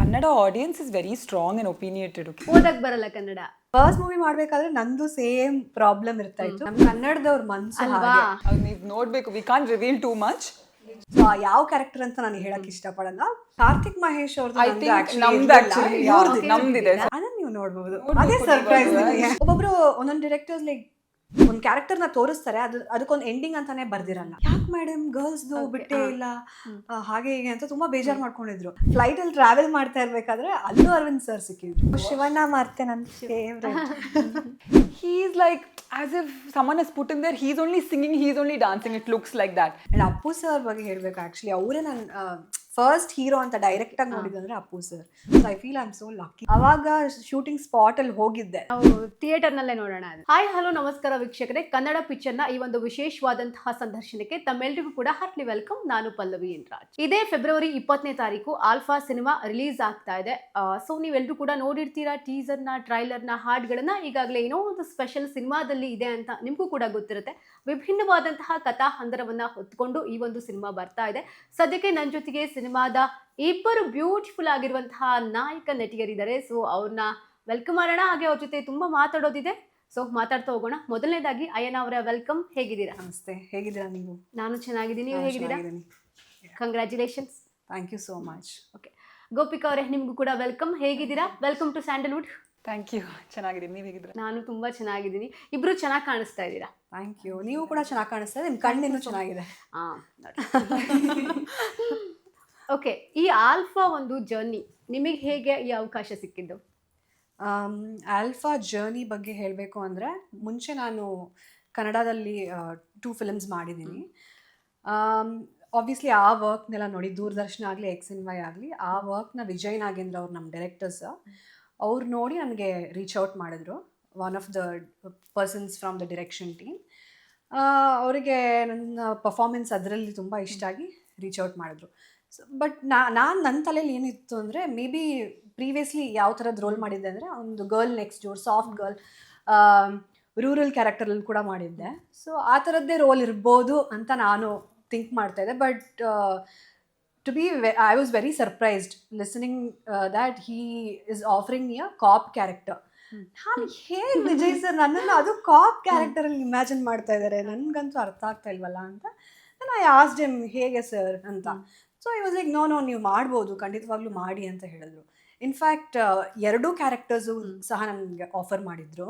Kannada audience is very strong and opinionated. ಓದಕ್ ಬರಲ್ಲ Kannada. First movie ಮಾಡ್ಬೇಕಾದ್ರೆ ನಂದು ಸೇಮ್ ಪ್ರಾಬ್ಲಮ್ ಇರ್ತಾ ಇತ್ತು. ನಮ್ ಕನ್ನಡದವ್ರ ಮನ್ಸು ಅಲ್ವಾ? ನೀವು ನೋಡ್ಬೇಕು, we can't reveal too much. So ಯಾವ ಕ್ಯಾರೆಕ್ಟರ್ ಅಂತ ನಾನು ಹೇಳಕ್ ಇಷ್ಟಪಡಲ್ಲ. ಕಾರ್ತಿಕ್ ಮಹೇಶ್ ಅವ್ರದ್ದು ಐ ಥಿಂಕ್ ನಮ್ದಿದೆ, ಅದನ್ನ ನೀವು ನೋಡ್ಬೋದು. ಅದೇ ಸರ್ಪ್ರೈಸ್. ಒಬ್ಬೊಬ್ರು ಒಂದೊಂದು ಡೈರೆಕ್ಟರ್ಸ್ ಲೈಕ್ ಒಂದು ಕ್ಯಾರೆಕ್ಟರ್ನ ತೋರಿಸ್ತಾರೆ, ಅದಕ್ಕೊಂದು ಎಂಡಿಂಗ್ ಅಂತಾನೆ ಬರ್ದಿರಲ್ಲ. ಯಾಕೆ ಮೇಡಮ್ ಗರ್ಲ್ಸ್ದು ಬಿಟ್ಟೇ ಇಲ್ಲ ಹಾಗೆ ಹೀಗೆ ಅಂತ ತುಂಬಾ ಬೇಜಾರು ಮಾಡ್ಕೊಂಡಿದ್ರು. ಫ್ಲೈಟ್ ಅಲ್ಲಿ ಟ್ರಾವೆಲ್ ಮಾಡ್ತಾ ಇರ್ಬೇಕಾದ್ರೆ ಅಲ್ಲು ಅರವಿಂದ್ ಸರ್ ಸಿಕ್ಕಿದ್ರು. ಶಿವಣ್ಣ ಮಾರ್ತೆ ನನ್ನ favourite. he is like as if someone has put in there, he's only singing, he's only dancing, it looks like that. And Appu sir ಬಗ್ಗೆ ಹೇಳ್ಬೇಕು. ಆಕ್ಚುಲಿ ಅವರೇ ನನ್ನ ಫಸ್ಟ್ ಹೀರೋ ಅಂತ ಡೈರೆಕ್ಟ್ ಆಗಿ ನೋಡಿದಂದ್ರೆ Appu sir. So I feel I am so lucky. ಅವಾಗ shooting spot ಅಲ್ಲಿ ಹೋಗಿದ್ದೆ, ನಾವು ಥಿಯೇಟರ್ ನಲ್ಲೇ ನೋಡೋಣ. ಹಾಯ್ ಹಲೋ ನಮಸ್ಕಾರ ವೀಕ್ಷಕರೇ, ಕನ್ನಡ ಪಿಕ್ಚರ್ ನ ಈ ಒಂದು ವಿಶೇಷವಾದಂತಹ ಸಂದರ್ಶನಕ್ಕೆ ತಮ್ಮೆಲ್ಲರಿಗೂ ಕೂಡ ಹಾರ್ಟ್ಲಿ ವೆಲ್ಕಮ್. ನಾನು ಪಲ್ಲವಿ ಎನ್ ರಾಜ್. ಇದೇ ಫೆಬ್ರವರಿ 20ನೇ ತಾರೀಕು ಆಲ್ಫಾ ಸಿನಿಮಾ ರಿಲೀಸ್ ಆಗ್ತಾ ಇದೆ. ಸೊ ನೀವೆಲ್ಲರೂ ಕೂಡ ನೋಡಿರ್ತೀರಾ ಟೀಸರ್ ನ, ಟ್ರೈಲರ್ ನ, ಹಾಡ್ಗಳನ್ನ. ಈಗಾಗಲೇ ಏನೋ ಒಂದು ಸ್ಪೆಷಲ್ ಸಿನಿಮಾದಲ್ಲಿ ಇದೆ ಅಂತ ನಿಮಗೂ ಕೂಡ ಗೊತ್ತಿರುತ್ತೆ. ವಿಭಿನ್ನವಾದಂತಹ ಕಥಾ ಹಂದರವನ್ನ ಹೊತ್ಕೊಂಡು ಈ ಒಂದು ಸಿನಿಮಾ ಬರ್ತಾ ಇದೆ. ಸದ್ಯಕ್ಕೆ ನನ್ನ ಜೊತೆಗೆ ಸಿನಿಮಾದ ಇಬ್ಬರು ಬ್ಯೂಟಿಫುಲ್ ಆಗಿರುವಂತಹ ನಾಯಕ ನಟಿಯರಿದ್ದಾರೆ. ಸೊ ಅವ್ರನ್ನ ವೆಲ್ಕಮ್ ಮಾಡೋಣ, ಹಾಗೆ ಅವ್ರ ಜೊತೆ ತುಂಬಾ ಮಾತಾಡೋದಿದೆ. ಸೊ ಮಾತಾಡ್ತಾ ಹೋಗೋಣ. ಮೊದಲನೇದಾಗಿ ಅಯ್ಯನ ಅವರ ವೆಲ್ಕಮ್. ಹೇಗಿದ್ದೀರಾ? ನಮಸ್ತೆ, ಹೇಗಿದ್ದೀರಾ ನೀವು? ನಾನು ಚೆನ್ನಾಗಿದ್ದೀನಿ, ನೀವು ಹೇಗಿದ್ದೀರಾ? Congratulations. Thank you so much. Okay, Gopika ಅವರೇ ನಿಮಗೂ ಕೂಡ ವೆಲ್ಕಮ್. ಹೇಗಿದ್ದೀರಾ? Welcome to Sandalwood. Thank you, ಚೆನ್ನಾಗಿದ್ದೀನಿ. ನೀವು ಹೇಗಿದ್ದೀರಾ? ನಾನು ತುಂಬಾ ಚೆನ್ನಾಗಿದ್ದೀನಿ. ಇಬ್ರು ಚೆನ್ನಾಗಿ ಕಾಣಿಸ್ತಾ ಇದ್ದೀರಾ. Thank you. ನೀವು ಕೂಡ ಚೆನ್ನಾಗಿ ಕಾಣಿಸ್ತಾ ಇದೆ, ನಿಮ್ಮ ಕಣ್ಣಿನೂ ಚೆನ್ನಾಗಿದೆ. ಓಕೆ, ಈ ಆಲ್ಫಾ ಒಂದು ಜರ್ನಿ ನಿಮಗೆ ಹೇಗೆ ಈ ಅವಕಾಶ ಸಿಕ್ಕಿದ್ದು? ಆಲ್ಫಾ ಜರ್ನಿ ಬಗ್ಗೆ ಹೇಳಬೇಕು ಅಂದರೆ, ಮುಂಚೆ ನಾನು ಕನ್ನಡದಲ್ಲಿ 2 ಫಿಲ್ಮ್ಸ್ ಮಾಡಿದ್ದೀನಿ. ಆಬ್ವಿಯಸ್ಲಿ ಆ ವರ್ಕ್ನೆಲ್ಲ ನೋಡಿ, ದೂರದರ್ಶನ ಆಗಲಿ, XNY ಆಗಲಿ, ಆ ವರ್ಕ್ನ ವಿಜಯ್ ನಾಗೇಂದ್ರ ಅವ್ರು ನಮ್ಮ ಡೈರೆಕ್ಟರ್ಸ್, ಅವ್ರು ನೋಡಿ ನನಗೆ ರೀಚ್ ಔಟ್ ಮಾಡಿದ್ರು. One of the persons from the direction team. ಅವರಿಗೆ ನನ್ನ ಪರ್ಫಾರ್ಮೆನ್ಸ್ ಅದರಲ್ಲಿ ತುಂಬ ಇಷ್ಟ ಆಗಿ ರೀಚ್ ಔಟ್ ಮಾಡಿದ್ರು. ಬಟ್ ನನ್ನ ತಲೆಯಲ್ಲಿ ಏನಿತ್ತು ಅಂದರೆ, ಮೇ ಬಿ ಪ್ರೀವಿಯಸ್ಲಿ ಯಾವ ಥರದ್ದು ರೋಲ್ ಮಾಡಿದ್ದೆ ಅಂದರೆ, ಒಂದು girl next door, soft girl, rural ಕ್ಯಾರೆಕ್ಟರಲ್ಲಿ ಕೂಡ ಮಾಡಿದ್ದೆ. ಸೊ ಆ ಥರದ್ದೇ ರೋಲ್ ಇರ್ಬೋದು ಅಂತ ನಾನು ಥಿಂಕ್ ಮಾಡ್ತಾಯಿದ್ದೆ. But to be I was very surprised listening that he is offering me a cop character. ನಾನು ಹೇಗೆ ವಿಜಯ್ ಸರ್ ನನ್ನನ್ನು ಅದು ಕಾಪ್ ಕ್ಯಾರೆಕ್ಟರಲ್ಲಿ ಇಮ್ಯಾಜಿನ್ ಮಾಡ್ತಾ ಇದ್ದಾರೆ, ನನಗಂತೂ ಅರ್ಥ ಆಗ್ತಾ ಇಲ್ವಲ್ಲ ಅಂತ. ನಾನು ಐ ಆಸ್ಕ್ಡ್ ಹಿಮ್ ಹೇಗೆ ಸರ್ ಅಂತ. So I was like, no ನೀವು ಮಾಡ್ಬೋದು, ಖಂಡಿತವಾಗ್ಲೂ ಮಾಡಿ ಅಂತ ಹೇಳಿದ್ರು. ಇನ್ಫ್ಯಾಕ್ಟ್ 2 ಕ್ಯಾರೆಕ್ಟರ್ಸು ಸಹ ನನಗೆ ಆಫರ್ ಮಾಡಿದ್ರು.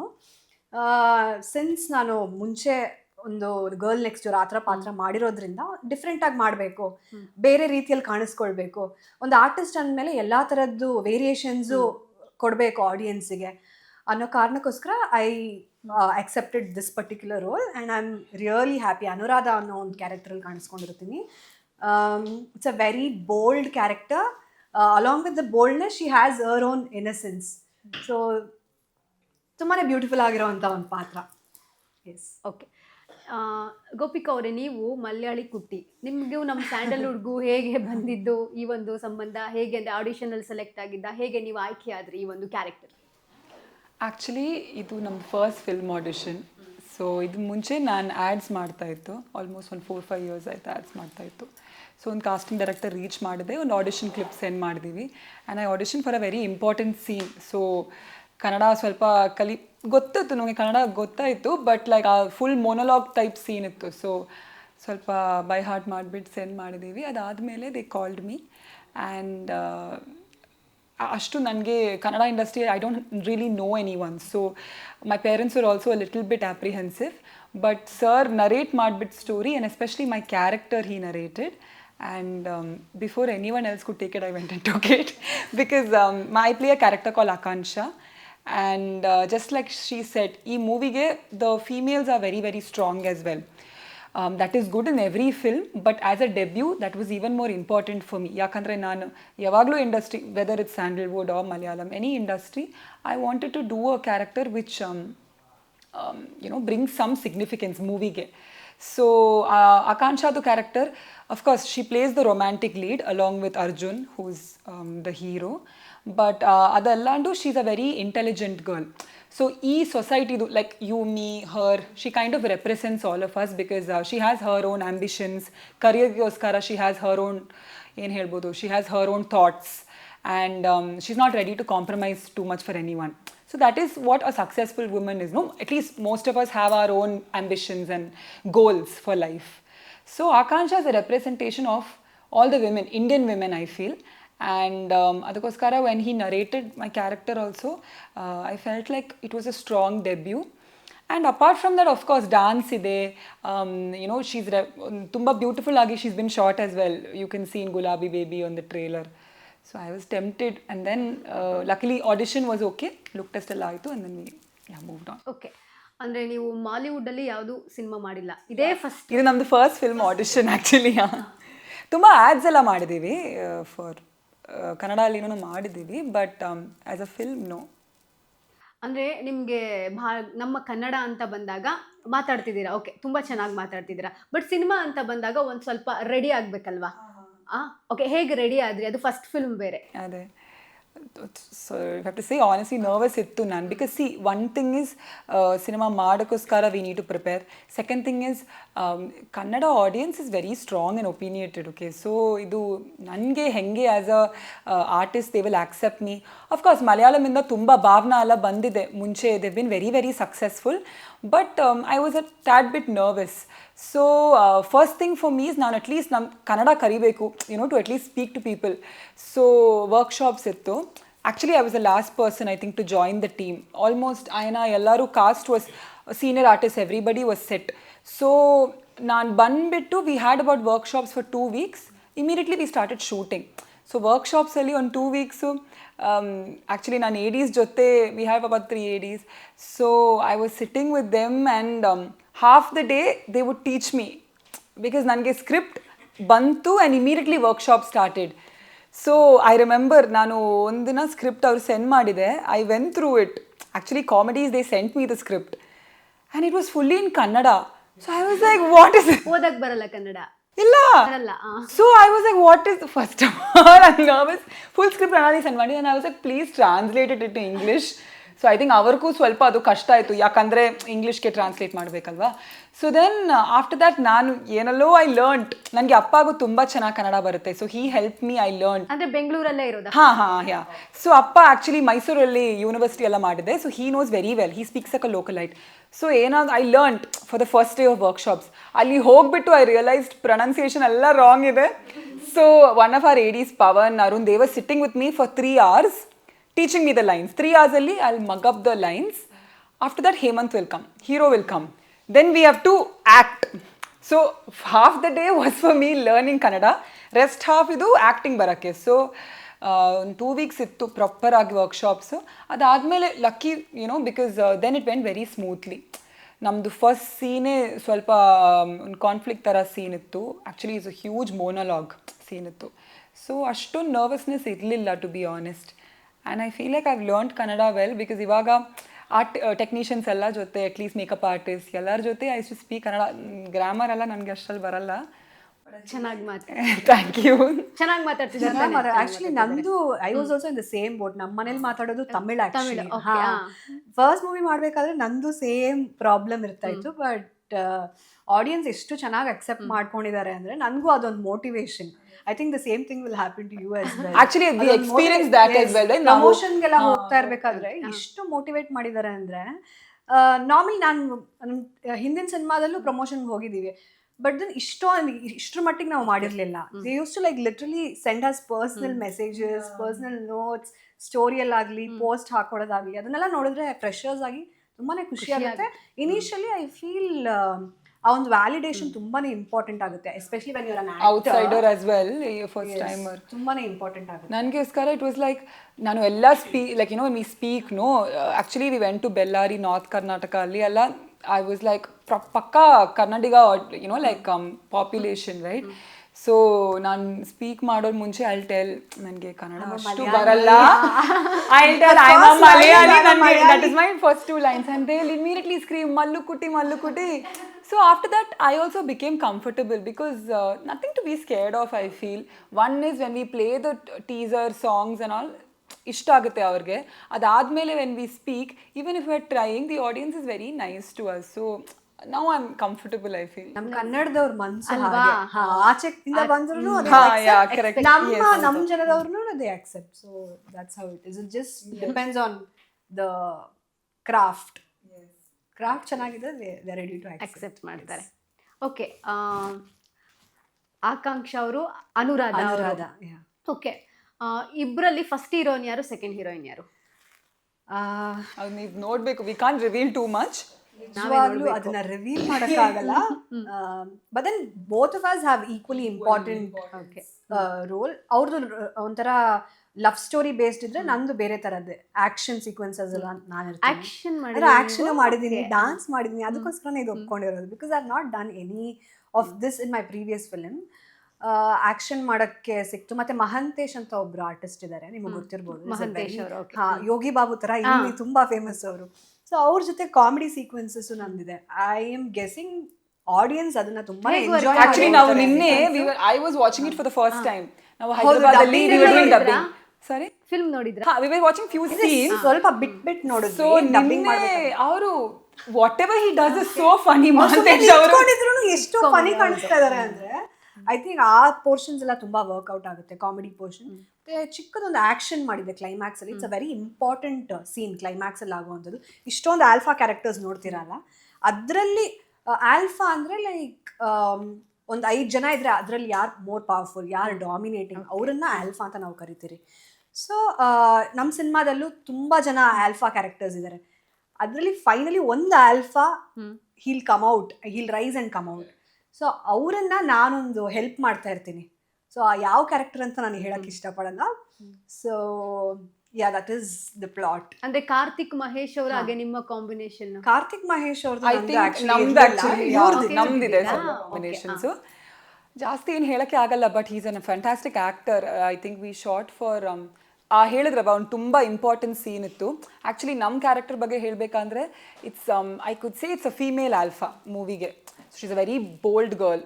ಸಿನ್ಸ್ ನಾನು ಮುಂಚೆ ಒಂದು ಗರ್ಲ್ ನೆಕ್ಸ್ಟ್ ಡೋರ್ ಆ ಥರ ಪಾತ್ರ ಮಾಡಿರೋದ್ರಿಂದ ಡಿಫ್ರೆಂಟಾಗಿ ಮಾಡಬೇಕು, ಬೇರೆ ರೀತಿಯಲ್ಲಿ ಕಾಣಿಸ್ಕೊಳ್ಬೇಕು, ಒಂದು ಆರ್ಟಿಸ್ಟ್ ಅಂದಮೇಲೆ ಎಲ್ಲ ಥರದ್ದು ವೇರಿಯೇಷನ್ಸು ಕೊಡಬೇಕು ಆಡಿಯನ್ಸಿಗೆ ಅನ್ನೋ ಕಾರಣಕ್ಕೋಸ್ಕರ I accepted this particular role. And I am really happy. Anuradha ಅನ್ನೋ ಒಂದು ಕ್ಯಾರೆಕ್ಟ್ರಲ್ಲಿ ಕಾಣಿಸ್ಕೊಂಡಿರ್ತೀನಿ. It's a very bold character. Along with the boldness she has her own innocence. So ತುಂಬಾ ಬ್ಯೂಟಿಫುಲ್ ಆಗಿರೋವಂಥ ಒಂದು ಪಾತ್ರ. ಎಸ್. ಓಕೆ, ಗೋಪಿಕಾ ಅವರೇ, ನೀವು ಮಲಯಾಳಿ ಕುಟ್ಟಿ, ನಿಮಗೂ ನಮ್ಮ ಸ್ಯಾಂಡಲ್ವುಡ್ಗೂ ಹೇಗೆ ಬಂದಿದ್ದು ಈ ಒಂದು ಸಂಬಂಧ? ಹೇಗೆ ಅಂದರೆ ಆಡಿಷನಲ್ಲಿ ಸೆಲೆಕ್ಟ್ ಆಗಿದ್ದ, ಹೇಗೆ ನೀವು ಆಯ್ಕೆ ಆದ್ರಿ ಈ ಒಂದು ಕ್ಯಾರೆಕ್ಟರ್? ಆ್ಯಕ್ಚುಲಿ ಇದು ನಮ್ಮ ಫಸ್ಟ್ ಫಿಲ್ಮ್ ಆಡಿಷನ್. ಸೊ ಇದು ಮುಂಚೆ ನಾನು ಆ್ಯಡ್ಸ್ ಮಾಡ್ತಾಯಿತ್ತು, ಆಲ್ಮೋಸ್ಟ್ ಒಂದು 4-5 ಇಯರ್ಸ್ ಆಯಿತು ಆ್ಯಡ್ಸ್ ಮಾಡ್ತಾಯಿತ್ತು. ಸೊ ಒಂದು ಕಾಸ್ಟಿಂಗ್ ಡೈರೆಕ್ಟರ್ ರೀಚ್ ಮಾಡಿದೆ, ಒಂದು ಆಡಿಷನ್ ಕ್ಲಿಪ್ ಸೆಂಡ್ ಮಾಡಿದ್ದೀವಿ. And I audition for a very important scene. So Kannada ಸ್ವಲ್ಪ ಗೊತ್ತಿತ್ತು ನನಗೆ, ಕನ್ನಡ ಗೊತ್ತಾಯಿತು, ಬಟ್ ಲೈಕ್ ಆ ಫುಲ್ ಮೊನೊಲಾಗ್ ಟೈಪ್ ಸೀನ್ ಇತ್ತು. ಸೊ ಸ್ವಲ್ಪ ಬೈ ಹಾರ್ಟ್ ಮಾಡಿಬಿಟ್ಟು ಸೆಂಡ್ ಮಾಡಿದ್ದೀವಿ. ಅದಾದಮೇಲೆ ದೇ ಕಾಲ್ಡ್ ಮೀ. ಆ್ಯಂಡ್ ಅಷ್ಟು ನನಗೆ Kannada industry I don't really know anyone. So my parents are also a little bit ಅಪ್ರಿಹೆನ್ಸಿವ್. But sir narrate ಮಾಡಿಬಿಟ್ಟು story, and especially my character he narrated. And before anyone else could take it, I went and took it. Because I play a character called Akansha. And just like she said, ee movie ge the females are very very strong as well. That is good in every film, but as a debut that was even more important for me. Yakandre nanu yavaglu industry, whether it's Sandalwood or Malayalam, any industry, I wanted to do a character which brings some significance movie ge. So Akansha the character, of course she plays the romantic lead along with Arjun, who's the hero. But adallandu she's a very intelligent girl. So ee society, like you, me, her, she kind of represents all of us because she has her own ambitions, career goskara she has her own she has her own thoughts. and she's not ready to compromise too much for anyone. So that is what a successful woman is, no? At least most of us have our own ambitions and goals for life. So Akansha is a representation of all the women, Indian women, I feel. And Adakoskara, when he narrated my character also, I felt like it was a strong debut. And apart from that, of course, dance ide. She's tumba beautiful agi. She's been shot as well. You can see in Gulabi Baby on the trailer. So I was tempted, and then luckily audition was okay. Look test ಎಲ್ಲ ಆಯಿತು, and then we moved on. Okay, ಅಂದರೆ ನೀವು ಮಾಲಿವುಡ್ಡಲ್ಲಿ ಯಾವುದು cinema ಮಾಡಿಲ್ಲ, ಇದೇ first? ಇದು ನಮ್ಮದು first film audition actually. ತುಂಬ ಆ್ಯಡ್ಸ್ ಎಲ್ಲ ಮಾಡಿದ್ದೀವಿ ಫಾರ್ ಕನ್ನಡ ಅಲ್ಲಿನೂ ಮಾಡಿದ್ದೀವಿ, but as a film no. ಅಂದರೆ ನಿಮಗೆ ನಮ್ಮ ಕನ್ನಡ ಅಂತ ಬಂದಾಗ ಮಾತಾಡ್ತಿದ್ದೀರಾ, ಓಕೆ, ತುಂಬ ಚೆನ್ನಾಗಿ ಮಾತಾಡ್ತಿದ್ದೀರಾ. ಬಟ್ ಸಿನಿಮಾ ಅಂತ ಬಂದಾಗ ಒಂದು ಸ್ವಲ್ಪ ರೆಡಿ ಆಗಬೇಕಲ್ವಾ? ಓಕೆ, ಹೇಗೆ ರೆಡಿ ಆದ್ರಿ? ಅದು ಫಸ್ಟ್ ಫಿಲ್ಮ್ ಬೇರೆ. ಅದೇ, so you have to say honestly nervous ಇತ್ತು ನಾನು. Because see, one thing is cinema ಮಾಡೋಕ್ಕೋಸ್ಕರ we need to prepare. Second thing is Kannada audience is very strong and opinionated. Okay, so ಇದು ನನಗೆ ಹೆಂಗೆ as a artist they will accept me. Of course ಮಲಯಾಳಮಿಂದ ತುಂಬ ಭಾವನಾ ಎಲ್ಲ ಬಂದಿದೆ ಮುಂಚೆ, they been very very successful. But I was a tad bit nervous. So first thing for me is ನಾನು at least ನಮ್ಮ ಕನ್ನಡ ಕರಿಬೇಕು, to at least speak to people. So workshops ಇತ್ತು. Actually, I was the last person, I think, to join the team. Almost, Aina, Ellaru cast was senior artists, everybody was set. So, Nan Banbittu, we had about workshops for 2 weeks. Immediately, we started shooting. So, workshops only on 2 weeks. So, actually, Nan ADs jote, we have about 3 ADs. So, I was sitting with them, and half the day, they would teach me. Because nange script bantu, and immediately workshop started. So I remember, ನಾನು ಒಂದಿನ script ಅವ್ರು send ಮಾಡಿದೆ. I went through it. Actually comedies they sent me the script and it was fully in Kannada. So I was like, what is it? ಓದಕ್ಕೆ ಬರಲ್ಲ ಕನ್ನಡ? ಇಲ್ಲ. So I was like, what is first of all I nervous. Full script Kannada send ಮಾಡಿ, and I was like, please translate it to English. So I think ಅವ್ರಿಗೂ ಸ್ವಲ್ಪ ಅದು ಕಷ್ಟ ಆಯಿತು, ಯಾಕಂದರೆ ಇಂಗ್ಲೀಷ್ಗೆ ಟ್ರಾನ್ಸ್ಲೇಟ್ ಮಾಡಬೇಕಲ್ವಾ. ಸೊ ದೆನ್ ಆಫ್ಟರ್ ದ್ಯಾಟ್ ನಾನು ಏನಲ್ಲೋ ಐ ಲರ್ನ್ಡ್. ನನಗೆ ಅಪ್ಪಗೂ ತುಂಬ ಚೆನ್ನಾಗಿ ಕನ್ನಡ ಬರುತ್ತೆ. So he help me, I learn. ಅಂದರೆ ಬೆಂಗಳೂರಲ್ಲೇ ಇರೋದು? ಯಾ. ಸೊ ಅಪ್ಪ ಆ್ಯಕ್ಚುಲಿ ಮೈಸೂರಲ್ಲಿ ಯೂನಿವರ್ಸಿಟಿ ಎಲ್ಲ ಮಾಡಿದೆ. So he knows very well, he speaks a localite. So ಏನಾದ್ರು I learned for the first day of workshops. ಅಲ್ಲಿ ಹೋಗ್ಬಿಟ್ಟು ಐ ರಿಯಲೈಸ್ಡ್ ಪ್ರೊನೌನ್ಸಿಯೇಷನ್ ಎಲ್ಲ ರಾಂಗ್ ಇದೆ. So one of our ADs, Pawan, Arun, they were sitting with me for 3 hours. Teaching me the lines. 3 hours alli I'll mug up the lines. After that, Hemant will come. Hero will come. Then we have to act. So half the day was for me learning Kannada. Rest half idu acting barake. So 2 weeks ittu proper agi workshops. Adadmele lucky, because then it went very smoothly. ನಮ್ಮದು first ಸೀನೇ ಸ್ವಲ್ಪ ಒಂದು conflict ಥರ scene ಇತ್ತು. Actually it's a huge monologue scene ಇತ್ತು. So ಅಷ್ಟೊಂದು nervousness ಇರಲಿಲ್ಲ, to be honest. And I feel like I've learned Kannada well. Because ಇವಾಗ ಆರ್ಟ್ ಟೆಕ್ನಿಷಿಯನ್ಸ್ ಎಲ್ಲ ಜೊತೆ, ಅಟ್ಲೀಸ್ಟ್ ಮೇಕಪ್ ಆರ್ಟಿಸ್ಟ್ ಎಲ್ಲರ ಜೊತೆ I to speak Kannada. Grammar ಎಲ್ಲ ನನಗೆ ಅಷ್ಟಲ್ಲಿ ಬರಲ್ಲ. ಚೆನ್ನಾಗಿ ಥ್ಯಾಂಕ್ ಯು. ಚೆನ್ನಾಗಿ ಮಾತಾಡ್ತಿದ್ದಾರೆ. ಆಕ್ಚುಲಿ ನಂದು I was also in the same boat. ನಮ್ಮ ಮನೇಲಿ ಮಾತಾಡೋದು ತಮಿಳ್. ಆಕ್ಚುಲಿ ಫಸ್ಟ್ ಮೂವಿ ಮಾಡ್ಬೇಕಾದ್ರೆ ನಂದು ಸೇಮ್ ಪ್ರಾಬ್ಲಮ್ ಇರ್ತಾ ಇತ್ತು. ಬಟ್ ಆಡಿಯನ್ಸ್ ಎಷ್ಟು ಚೆನ್ನಾಗಿ ಅಕ್ಸೆಪ್ಟ್ ಮಾಡ್ಕೊಂಡಿದ್ದಾರೆ ಅಂದ್ರೆ ನನಗೂ ಅದೊಂದು motivation. I think the same thing will happen to you as well. Actually, we experienced that as well. Promotion ಗೆಲ್ಲ ಹೋಗ್ತಾ ಇರ್ಬೇಕಾದ್ರೆ ಎಷ್ಟು ಮೋಟಿವೇಟ್ ಮಾಡಿದ್ದಾರೆ ಅಂದ್ರೆ, ನಾರ್ಮಲಿ ನಾನು ಹಿಂದಿನ ಸಿನಿಮಾದಲ್ಲೂ ಪ್ರಮೋಷನ್ ಹೋಗಿದ್ದೀವಿ. ಬಟ್ ದೆನ್ ಇಷ್ಟರ ಮಟ್ಟಿಗೆ ನಾವು ಮಾಡಿರಲಿಲ್ಲ. They use to like literally send us personal messages, personal notes, ಸ್ಟೋರಿಯಲ್ಲಾಗಲಿ ಪೋಸ್ಟ್ ಹಾಕೊಳ್ಳೋದಾಗಲಿ, ಅದನ್ನೆಲ್ಲ ನೋಡಿದ್ರೆ ಫ್ರೆಶರ್ಸ್ ಆಗಿ ತುಂಬಾನೇ ಖುಷಿ ಆಗುತ್ತೆ. ಇನಿಷಿಯಲಿ ಐ ಫೀಲ್ ಆ ಒಂದು ವ್ಯಾಲಿಡೇಷನ್ ತುಂಬಾನೇ ಇಂಪಾರ್ಟೆಂಟ್ ಆಗುತ್ತೆ, especially when you are an outsider as well, first timer. ತುಂಬಾನೇ ಇಂಪಾರ್ಟೆಂಟ್ ಆಗುತ್ತೆ ನನಗೋಸ್ಕರ. ಇಟ್ ವಾಸ್ ಲೈಕ್, ನಾನು ಎಲ್ಲ like we speak actually we went to Bellary, north Karnataka. ಅಲ್ಲಿ ಎಲ್ಲ ಐ ವಾಸ್ ಲೈಕ್ ಪಕ್ಕಾ Kannadiga, like population, right? So ನಾನು ಸ್ಪೀಕ್ ಮಾಡೋದು ಮುಂಚೆ ಐ ಟೆಲ್, ನನಗೆ ಕನ್ನಡ ಅಷ್ಟು ಬರಲ್ಲ. I tell I am Malayali, that is my first 2 lines, and they will immediately scream mallu kuti. So after that I also became comfortable, because nothing to be scared of, I feel. One is when we play the teaser songs and all, ಇಷ್ಟ ಆಗುತ್ತೆ ಅವ್ರಿಗೆ. ಅದಾದಮೇಲೆ when we speak, even if we are trying, the audience is very nice to us. So now I am comfortable I feel. ನಮ್ ಕನ್ನಡದವ್ರ ಮನ್ಸು ಅಲ್ವಾ? ಆಚೆಯಿಂದ ಬಂದ್ರು ಕರೆಕ್ಟ್. ನಮ್ ಜನದವ್ರು they accept. So that's how it is. It just depends on the craft. Craft ಚೆನ್ನಾಗಿದೆ, they ready to accept ಮಾಡ್ತಾರೆ. ಓಕೆ, ಆಕಾಂಕ್ಷ ಅವರು, ಅನುರಾಧ ಅನುರಾಧ. ಓಕೆ, ಇಬ್ಬರಲ್ಲಿ ಫಸ್ಟ್ ಹೀರೋಯಿನ್ ಯಾರು, ಸೆಕೆಂಡ್ ಹೀರೋಯಿನ್ ಯಾರು? ಅದು ನೀವು ನೋಡ್ಬೇಕು. We can't reveal too much. ನಿಜವಾಗ್ಲೂ ಅದನ್ನ ರಿವೀಲ್ ಮಾಡಕ್ಕಾಗಲ್ಲ. But then both of us have equally important role. ಅವ್ರದ್ದು ಒಂಥರ ಲವ್ ಸ್ಟೋರಿ ಬೇಸ್ಡ್ ಇದ್ರೆ ನಂದು ಬೇರೆ ತರದ್ದೇ ಆಕ್ಷನ್ ಸೀಕ್ವೆನ್ಸಸ್ ಎಲ್ಲ ನಾನು ಆಕ್ಷನ್ ಮಾಡಿದೀನಿ, ಡಾನ್ಸ್ ಮಾಡಿದೀನಿ. ಅದಕ್ಕೋಸ್ಕರನೇ ಇದು ಒಪ್ಕೊಂಡಿರೋದು. Because I have not done any of this in my previous film. Action ಮಾಡಕ್ಕೆ ಸಿಕ್ತು. ಮತ್ತೆ ಮಹಂತೇಶ್ ಅಂತ ಒಬ್ರು ಆರ್ಟಿಸ್ಟ್ ಇದ್ದಾರೆ, ನಿಮಗೆ ಗೊತ್ತಿರ್ಬೋದು. ಯೋಗಿ ಬಾಬು ತರ ಇಲ್ಲಿ ತುಂಬಾ ಫೇಮಸ್ ಅವರು. ಸೊ ಅವ್ರ ಜೊತೆ ಕಾಮಿಡಿ ಸೀಕ್ವೆನ್ಸಸ್ ನಂದಿದೆ. ಐ ಆಮ್ ಗೆಸಿಂಗ್ ಆಡಿಯನ್ಸ್ ಅದನ್ನ ತುಂಬಾ ಎಂಜಾಯ್. ಆಕ್ಚುಲಿ ನಾವು ನಿನ್ನೆ I was watching it for the first time. ನಾವು ಹೈದರಾಬಾದಲ್ಲಿ we were doing dubbing. Sorry, film ನೋಡಿದ್ರಾ? we were watching few scenes. ಸ್ವಲ್ಪ ಬಿಟ್ ನೋಡಿದ್ವಿ. ಸೊ ಡಬ್ಬಿಂಗ್ ಅವರು whatever he does is so funny. Mahantesh ಅವರು ಎಷ್ಟು ಫನಿ ಕಾಣಿಸ್ತಾ ಇದಾರೆ ಅಂದ್ರೆ ಐ ಥಿಂಕ್ ಆ ಪೋರ್ಷನ್ಸ್ ಎಲ್ಲ ತುಂಬಾ ವರ್ಕ್ಔಟ್ ಆಗುತ್ತೆ. ಕಾಮಿಡಿ ಪೋರ್ಷನ್ ಚಿಕ್ಕದೊಂದು ಆಕ್ಷನ್ ಮಾಡಿದೆ ಕ್ಲೈಮ್ಯಾಕ್ಸ್ ಅಲ್ಲಿ. It's a very important scene climax ಅಲ್ಲಿ ಆಗುವಂಥದ್ದು. ಇಷ್ಟೊಂದು ಆಲ್ಫಾ ಕ್ಯಾರೆಕ್ಟರ್ಸ್ ನೋಡ್ತಿರಲ್ಲ, ಅದರಲ್ಲಿ ಆಲ್ಫಾ ಅಂದ್ರೆ ಲೈಕ್ ಒಂದು 5 ಜನ ಇದ್ರೆ ಅದರಲ್ಲಿ ಯಾರು ಮೋರ್ ಪವರ್ಫುಲ್, ಯಾರು ಡಾಮಿನೇಟಿಂಗ್, ಅವರನ್ನ ಆಲ್ಫಾ ಅಂತ ನಾವು ಕರಿತೀರಿ. ಸೊ ನಮ್ಮ ಸಿನಿಮಾದಲ್ಲೂ ತುಂಬಾ ಜನ ಆಲ್ಫಾ ಕ್ಯಾರೆಕ್ಟರ್ಸ್ ಇದ್ದಾರೆ. ಅದರಲ್ಲಿ ಫೈನಲಿ ಒಂದು alpha he'll come out, he'll rise and come out. So ಅವರನ್ನ ನಾನೊಂದು ಹೆಲ್ಪ್ ಮಾಡ್ತಾ ಇರ್ತೀನಿ. ಸೊ ಯಾವ ಕ್ಯಾರೆಕ್ಟರ್ ಅಂತ ನಾನು ಹೇಳಕ್ ಇಷ್ಟಪಡಲ್ಲ. So yeah, that is the plot. ಅಂದ್ರೆ ಕಾರ್ತಿಕ್ ಮಹೇಶ್ ಅವರ ಹಾಗೆ ನಿಮ್ಮ ಕಾಂಬಿನೇಷನ್? ಕಾರ್ತಿಕ್ ಮಹೇಶ್ ಅವ್ರದ್ದು ನಮ್ದಿದೆ ಕಾಂಬಿನೇಷನ್ಸ್. ಜಾಸ್ತಿ ಏನು ಹೇಳಕ್ಕೆ ಆಗಲ್ಲ, but is an fantastic actor. I think we short for ಹೇಳಿದ್ರವ ಒಂದು ತುಂಬ ಇಂಪಾರ್ಟೆಂಟ್ ಸೀನ್ ಇತ್ತು. ಆ್ಯಕ್ಚುಲಿ ನಮ್ಮ ಕ್ಯಾರೆಕ್ಟರ್ ಬಗ್ಗೆ ಹೇಳಬೇಕಂದ್ರೆ it's I could say it's a female alpha ಮೂವಿಗೆ. She is a very bold girl.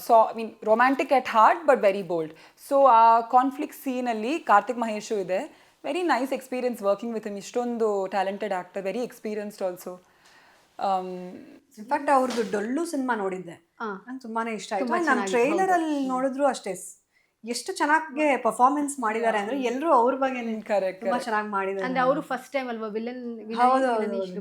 So I mean romantic at heart but very bold. So ಆ conflict ಸೀನಲ್ಲಿ ಕಾರ್ತಿಕ್ ಮಹೇಶು ಇದೆ. Very nice experience working with him. ಇಷ್ಟೊಂದು talented actor, very experienced also. In fact ಅವ್ರದ್ದು ಡೊಳ್ಳು cinema ನೋಡಿದ್ದೆ, ನಂಗೆ ತುಂಬಾನೇ ಇಷ್ಟ ಆಯ್ತು. ನಾನು ಟ್ರೈಲರ್ ಅಲ್ಲಿ ನೋಡಿದ್ರು ಅಷ್ಟೇ ಎಷ್ಟು ಚೆನ್ನಾಗಿ ಪರ್ಫಾರ್ಮೆನ್ಸ್ ಮಾಡಿದ್ದಾರೆ ಅಂದ್ರೆ ಎಲ್ಲರೂ ಅವ್ರ ಬಗ್ಗೆ ತುಂಬಾ ಚೆನ್ನಾಗಿ ಮಾಡಿದ್ದಾರೆ. ಅಂದ್ರೆ ಅವರು ಫಸ್ಟ್ ಟೈಮ್ ಅಲ್ವಾ ವಿಲನ್? ಹೌದು,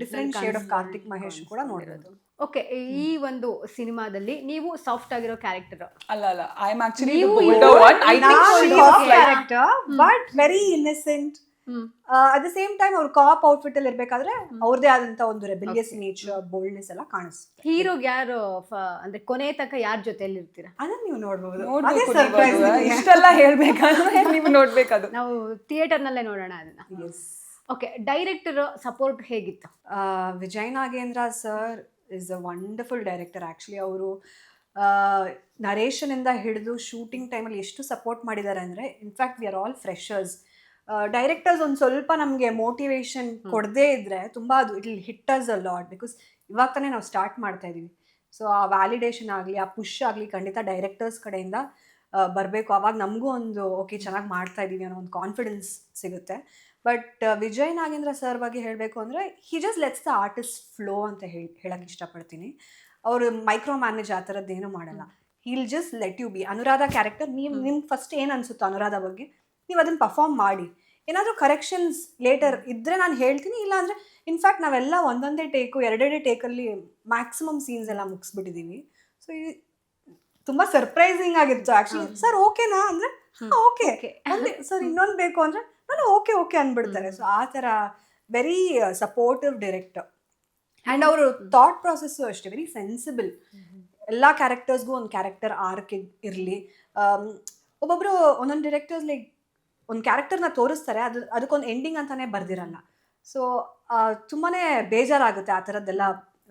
different shade of Karthik Mahesh ಕೂಡ ನೋಡಿರೋದು. ಓಕೆ, ಈ ಒಂದು ಸಿನಿಮಾದಲ್ಲಿ ನೀವು ಸಾಫ್ಟ್ ಆಗಿರೋ ಕ್ಯಾರೆಕ್ಟರ್ ಅಲ್ಲ, I am actually the bolder one. I think soft character but very innocent. At the same time ಅವ್ರು ಕಾಪ್ ಔಟ್ಫಿಟ್ ಅಲ್ಲಿ ಇರ್ಬೇಕಾದ್ರೆ ಅವ್ರದೇ ಆದಂತ ಒಂದು ರೆಬೆಲಿಯಸ್ ನೇಚರ್, ಬೋಲ್ಡ್ನೆಸ್ ಎಲ್ಲ ಕಾಣಿಸುತ್ತೆ. ಹೀರೋಗೆ ಯಾರು ಅಂದ್ರೆ ಕೊನೆ ತನಕ ಯಾರ ಜೊತೆಯಲ್ಲಿ ಇರ್ತೀರಾ? ಅದನ್ನ ನೀವು ನೋಡ್ಬೋದು. ಇಷ್ಟೆಲ್ಲ ಹೇಳ್ಬೇಕಾದ್ರೆ ನೀವು ನೋಡ್ಬೇಕದು. ನಾವು ಥಿಯೇಟರ್ ನಲ್ಲೇ ನೋಡೋಣ ಅದನ್ನ. ಓಕೆ, ಡೈರೆಕ್ಟರ್ ಸಪೋರ್ಟ್ ಹೇಗಿತ್ತು? Vijay Nagendra sir is a wonderful director. Actually ಅವರು ನರೇಷನಿಂದ ಹಿಡಿದು ಶೂಟಿಂಗ್ ಟೈಮಲ್ಲಿ ಎಷ್ಟು ಸಪೋರ್ಟ್ ಮಾಡಿದ್ದಾರೆ ಅಂದರೆ, in fact we are all freshers. Directors ಒಂದು ಸ್ವಲ್ಪ ನಮಗೆ ಮೋಟಿವೇಶನ್ ಕೊಡದೇ ಇದ್ದರೆ ತುಂಬ ಅದು it will hit us a lot. Because ಇವಾಗ ತಾನೇ ನಾವು ಸ್ಟಾರ್ಟ್ ಮಾಡ್ತಾ ಇದ್ದೀವಿ. ಸೊ ಆ ವ್ಯಾಲಿಡೇಷನ್ ಆಗಲಿ, ಆ ಪುಷ್ ಆಗಲಿ ಖಂಡಿತ ಡೈರೆಕ್ಟರ್ಸ್ ಕಡೆಯಿಂದ ಬರಬೇಕು. ಆವಾಗ ನಮಗೂ ಒಂದು ಓಕೆ ಚೆನ್ನಾಗಿ ಮಾಡ್ತಾ ಇದ್ದೀವಿ ಅನ್ನೋ ಒಂದು ಕಾನ್ಫಿಡೆನ್ಸ್ ಸಿಗುತ್ತೆ. ಬಟ್ ವಿಜಯ್ ನಾಗೇಂದ್ರ ಸರ್ ಬಗ್ಗೆ ಹೇಳಬೇಕು ಅಂದರೆ he just lets the artist flow ಅಂತ ಹೇಳಕ್ಕೆ ಇಷ್ಟಪಡ್ತೀನಿ. ಅವರು ಮೈಕ್ರೋ ಮ್ಯಾನೇಜ್ ಆ ಥರದ್ದೇನೂ ಮಾಡಲ್ಲ. He'll just let you be. Anuradha character ನಿಮ್ಗೆ ಫಸ್ಟ್ ಏನು ಅನಿಸುತ್ತೋ ಅನುರಾಧ ಬಗ್ಗೆ ನೀವು ಅದನ್ನು ಪರ್ಫಾರ್ಮ್ ಮಾಡಿ. ಏನಾದರೂ ಕರೆಕ್ಷನ್ಸ್ ಲೇಟರ್ ಇದ್ದರೆ ನಾನು ಹೇಳ್ತೀನಿ, ಇಲ್ಲಾಂದರೆ ಇನ್ಫ್ಯಾಕ್ಟ್ ನಾವೆಲ್ಲ ಒಂದೊಂದೇ ಟೇಕು, ಎರಡೆರಡೇ ಟೇಕಲ್ಲಿ ಮ್ಯಾಕ್ಸಿಮಮ್ ಸೀನ್ಸ್ ಎಲ್ಲ ಮುಗಿಸ್ಬಿಟ್ಟಿದ್ದೀವಿ. ಸೊ ತುಂಬ ಸರ್ಪ್ರೈಸಿಂಗ್ ಆಗಿತ್ತು ಆ್ಯಕ್ಚುಲಿ. ಸರ್ ಓಕೆನಾ ಅಂದರೆ ಓಕೆ, ಸರ್ ಇನ್ನೊಂದು ಬೇಕು ಅಂದರೆ ನಾನು ಓಕೆ ಓಕೆ ಅಂದ್ಬಿಡ್ತಾರೆ. ಸೊ ಆ ಥರ ವೆರಿ ಸಪೋರ್ಟಿವ್ ಡೈರೆಕ್ಟರ್. ಆ್ಯಂಡ್ ಅವರು ಥಾಟ್ ಪ್ರಾಸೆಸ್ಸು ಅಷ್ಟೇ ವೆರಿ ಸೆನ್ಸಿಬಲ್. ಎಲ್ಲ ಕ್ಯಾರೆಕ್ಟರ್ಸ್ಗೂ ಒಂದು ಕ್ಯಾರೆಕ್ಟರ್ ಆರ್ಕ್ ಇರಲಿ. ಒಬ್ಬೊಬ್ಬರು ಒಂದೊಂದು ಡೈರೆಕ್ಟರ್ಸ್ ಲೈಕ್ ಒಂದು ಕ್ಯಾರೆಕ್ಟರ್ನ ತೋರಿಸ್ತಾರೆ, ಅದಕ್ಕೊಂದು ಎಂಡಿಂಗ್ ಅಂತಲೇ ಬರ್ದಿರಲ್ಲ. ಸೊ ತುಂಬಾ ಬೇಜಾರಾಗುತ್ತೆ ಆ ಥರದ್ದೆಲ್ಲ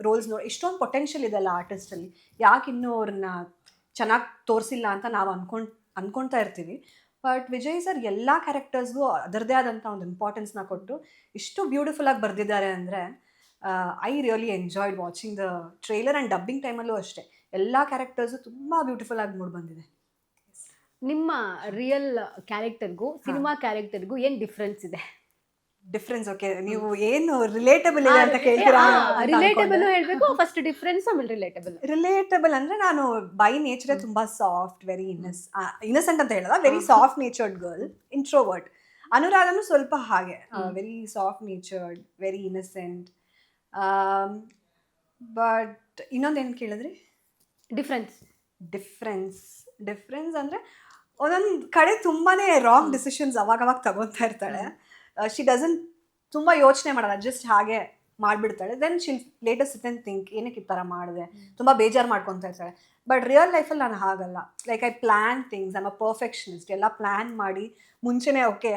ರೋಲ್ಸ್ ನೋಡಿ. ಇಷ್ಟೊಂದು ಪೊಟೆನ್ಷಿಯಲ್ ಇದೆಲ್ಲ ಆರ್ಟಿಸ್ಟಲ್ಲಿ, ಯಾಕೆ ಇನ್ನೂ ಅವ್ರನ್ನ ಚೆನ್ನಾಗಿ ತೋರಿಸಿಲ್ಲ ಅಂತ ನಾವು ಅಂದ್ಕೊಳ್ತಾ ಇರ್ತೀವಿ. ಬಟ್ ವಿಜಯ್ ಸರ್ ಎಲ್ಲ ಕ್ಯಾರೆಕ್ಟರ್ಸ್ಗೂ ಅದರದೇ ಆದಂಥ ಒಂದು ಇಂಪಾರ್ಟೆನ್ಸ್ನ ಕೊಟ್ಟು ಇಷ್ಟು ಬ್ಯೂಟಿಫುಲ್ಲಾಗಿ ಬರೆದಿದ್ದಾರೆ ಅಂದರೆ I really enjoyed watching the trailer. And dubbing ಟೈಮಲ್ಲೂ ಅಷ್ಟೇ ಎಲ್ಲ ಕ್ಯಾರೆಕ್ಟರ್ಸು ತುಂಬ ಬ್ಯೂಟಿಫುಲ್ಲಾಗಿ ಮೂಡಿ ಬಂದಿದೆ. ನಿಮ್ಮ ರಿಯಲ್ ಕ್ಯಾರೆಕ್ಟರ್ಗೂ ಸಿನಿಮಾ ಕ್ಯಾರೆಕ್ಟರ್ಗೂ ಏನು ಡಿಫ್ರೆನ್ಸ್ ಇದೆ? ಡಿಫ್ರೆನ್ಸ್ ಓಕೆ ನೀವು ಏನು ರಿಲೇಟಬಲ್ ಇದೆ ಅಂತ ಕೇಳ್ತೀರಾ ರಿಲೇಟಬಲ್ ಹೇಳ್ಬೇಕು, ಫಸ್ಟ್ ಡಿಫ್ರೆನ್ಸ್ ಆಮೇಲೆ ರಿಲೇಟಬಲ್. ರಿಲೇಟಬಲ್ ಅಂದ್ರೆ ನಾನು ಬೈ ನೇಚರ್ ತುಂಬಾ ಸಾಫ್ಟ್, ವೆರಿ ಇನ್ನಸೆಂಟ್ ಅಂತ ಹೇಳಲ್ಲ, very soft natured girl, introvert. ಅನುರಾಧನು ಸ್ವಲ್ಪ ಹಾಗೆ, very soft natured, very innocent. But ಇನ್ನೊಂದೇನು ಕೇಳಿದ್ರಿ? ಡಿಫ್ರೆನ್ಸ್ ಡಿಫ್ರೆನ್ಸ್ ಅಂದರೆ ಒಂದೊಂದು ಕಡೆ ತುಂಬಾನೇ ರಾಂಗ್ ಡಿಸಿಷನ್ಸ್ ಅವಾಗ ತಗೊತಾ ಇರ್ತಾಳೆ. ಶಿ ಡಸಂಟ್ ತುಂಬ ಯೋಚನೆ ಮಾಡಲ್ಲ, ಜಸ್ಟ್ ಹಾಗೆ ಮಾಡಿಬಿಡ್ತಾಳೆ. Then she'll latest sit and think ಏನಕ್ಕೆ ಈ ಥರ ಮಾಡಿದೆ, ತುಂಬ ಬೇಜಾರು ಮಾಡ್ಕೊತಾ ಇರ್ತಾಳೆ. ಬಟ್ ರಿಯಲ್ ಲೈಫಲ್ಲಿ ನಾನು ಹಾಗಲ್ಲ. Like I plan things, I am a perfectionist. ಎಲ್ಲ ಪ್ಲ್ಯಾನ್ ಮಾಡಿ ಮುಂಚೆನೇ ಓಕೆ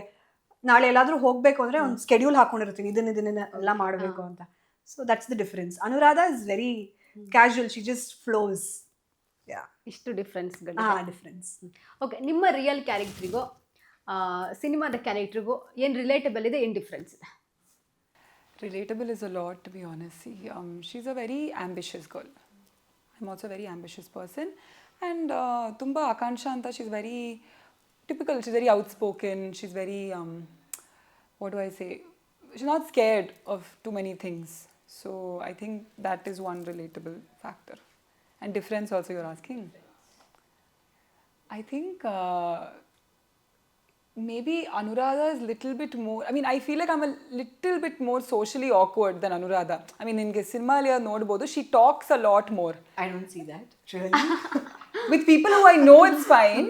ನಾಳೆ ಎಲ್ಲಾದರೂ ಹೋಗಬೇಕು ಅಂದರೆ ಒಂದು ಸ್ಕೆಡ್ಯೂಲ್ ಹಾಕೊಂಡಿರ್ತೀನಿ, ಇದನ್ನ ಎಲ್ಲ ಮಾಡಬೇಕು ಅಂತ. So that's the difference. Anuradha is very casual, she just flows. ಇಷ್ಟು ಡಿಫ್ರೆನ್ಸ್ಗಳು. ಡಿಫ್ರೆನ್ಸ್. ಓಕೆ, ನಿಮ್ಮ ರಿಯಲ್ ಕ್ಯಾರೆಕ್ಟ್ರಿಗೂ ಸಿನಿಮಾದ ಕ್ಯಾರೆಕ್ಟ್ರಿಗೂ ಏನು ರಿಲೇಟಬಲ್ ಇದೆ, ಏನು ಡಿಫ್ರೆನ್ಸ್ ಇದೆ? Relatable is a lot, to be honest. See, she's a very ambitious girl. I'm also a very ambitious person. And Tumba Akansha Anta, she's very typical. She's very outspoken. She's very, what do I say? She's not scared of too many things. So I think that is one relatable factor. And difference also you're asking? I think maybe Anuradha is little bit more, I mean, I feel like I'm a little bit more socially awkward than Anuradha. I mean, in cinema nodabodu, she talks a lot more. I don't see that, really. With people who I know it's fine,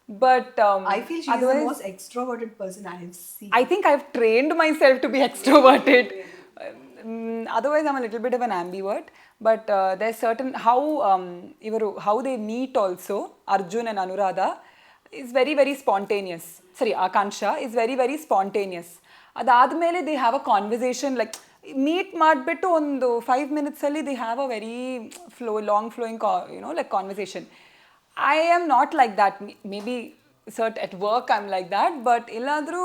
but I feel she's the most extroverted person I have seen. I think I've trained myself to be extroverted. Otherwise, I'm a little bit of an ambivert. But there's certain, how they meet also, Arjun and Anuradha, is very, very spontaneous. Sorry, Akansha is very, very spontaneous. Adadmele they have a conversation, like meet ಮಾಡ್ಬಿಟ್ಟು ಒಂದು 5 minutes ಅಲ್ಲಿ they have a very long flowing like conversation. I am not like that. Maybe at work I'm like that, but illadru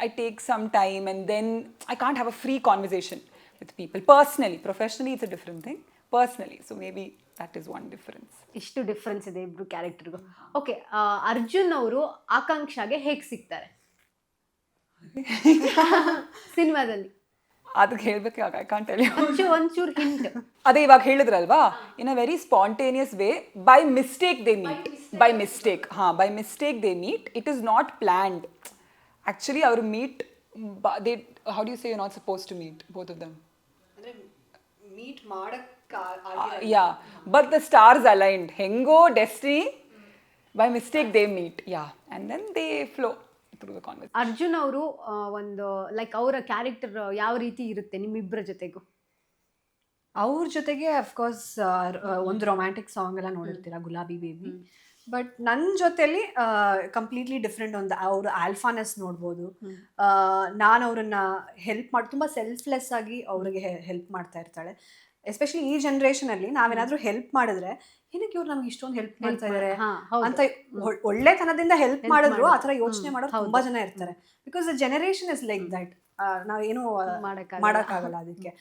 I take some time and then I can't have a free conversation with people. Personally, professionally it's a different thing. Personally, so maybe that is one difference. ಇಷ್ಟು difference ಇದೆ ಇಬ್ರು ಕ್ಯಾರೆಕ್ಟರ್ಗೂ. Okay, Arjun ಅವರು ಆಕಾಂಕ್ಷಾಗೆ ಹೇಗೆ ಸಿಗ್ತಾರೆ ಸಿನಿಮಾದಲ್ಲಿ? ಅದಕ್ಕೆ ಹೇಳ್ಬೇಕು, I can't tell you. ಒಂಚೂರು ಹಿಂಟ್. ಅದೇ ಇವಾಗ ಹೇಳಿದ್ರಲ್ವಾ, in a very spontaneous way, by mistake they meet. By mistake they meet. It is not planned. Actually ಅವರು meet, they how do you say you not suppose to meet both of them? Meet ಮಾಡಕ್ಕೆ yeah, but the stars aligned. Hengo destiny, by mistake they meet. Yeah, and then they flow through the conversation. Arjun ಅವರು ಒಂದು like ಅವರ character ಯಾವ ರೀತಿ ಇರುತ್ತೆ ನಿಮ್ಮಿಬ್ಬರ ಜೊತೆಗೂ? ಅವ್ರ ಜೊತೆಗೆ ಅಫ್ಕೋರ್ಸ್ ಒಂದು ರೊಮ್ಯಾಂಟಿಕ್ ಸಾಂಗ್ ಎಲ್ಲ ನೋಡಿರ್ತೀರಾ, ಗುಲಾಬಿ ಬೇಬಿ. ಬಟ್ ನನ್ನ ಜೊತೆಲಿ ಕಂಪ್ಲೀಟ್ಲಿ ಡಿಫ್ರೆಂಟ್. ಒಂದು ಅವ್ರ ಆಲ್ಫಾನೆಸ್ ನೋಡ್ಬೋದು. ನಾನು ಅವ್ರನ್ನ ಹೆಲ್ಪ್ ಮಾಡಿ, ತುಂಬ ಸೆಲ್ಫ್ಲೆಸ್ ಆಗಿ ಅವ್ರಿಗೆ ಹೆಲ್ಪ್ ಮಾಡ್ತಾ ಇರ್ತಾಳೆ. ಎಸ್ಪೆಷಲಿ ಈ ಜನ್ರೇಷನಲ್ಲಿ ನಾವೇನಾದ್ರೂ ಹೆಲ್ಪ್ ಮಾಡಿದ್ರೆ ಏನಕ್ಕೆ ಇವ್ರು ನಮ್ಗೆ ಇಷ್ಟೊಂದು ಹೆಲ್ಪ್ ಮಾಡ್ತಾ ಇದ್ದಾರೆ ಅಂತ ಒಳ್ಳೆತನದಿಂದ ಹೆಲ್ಪ್ ಮಾಡಿದ್ರು ಆ ಥರ ಯೋಚನೆ ಮಾಡೋರು ತುಂಬಾ ಜನ ಇರ್ತಾರೆ. Because the generation is like that. ನಾವೇನು ಮಾಡೋಕ್ಕಾಗಲ್ಲ ಅದಕ್ಕೆ.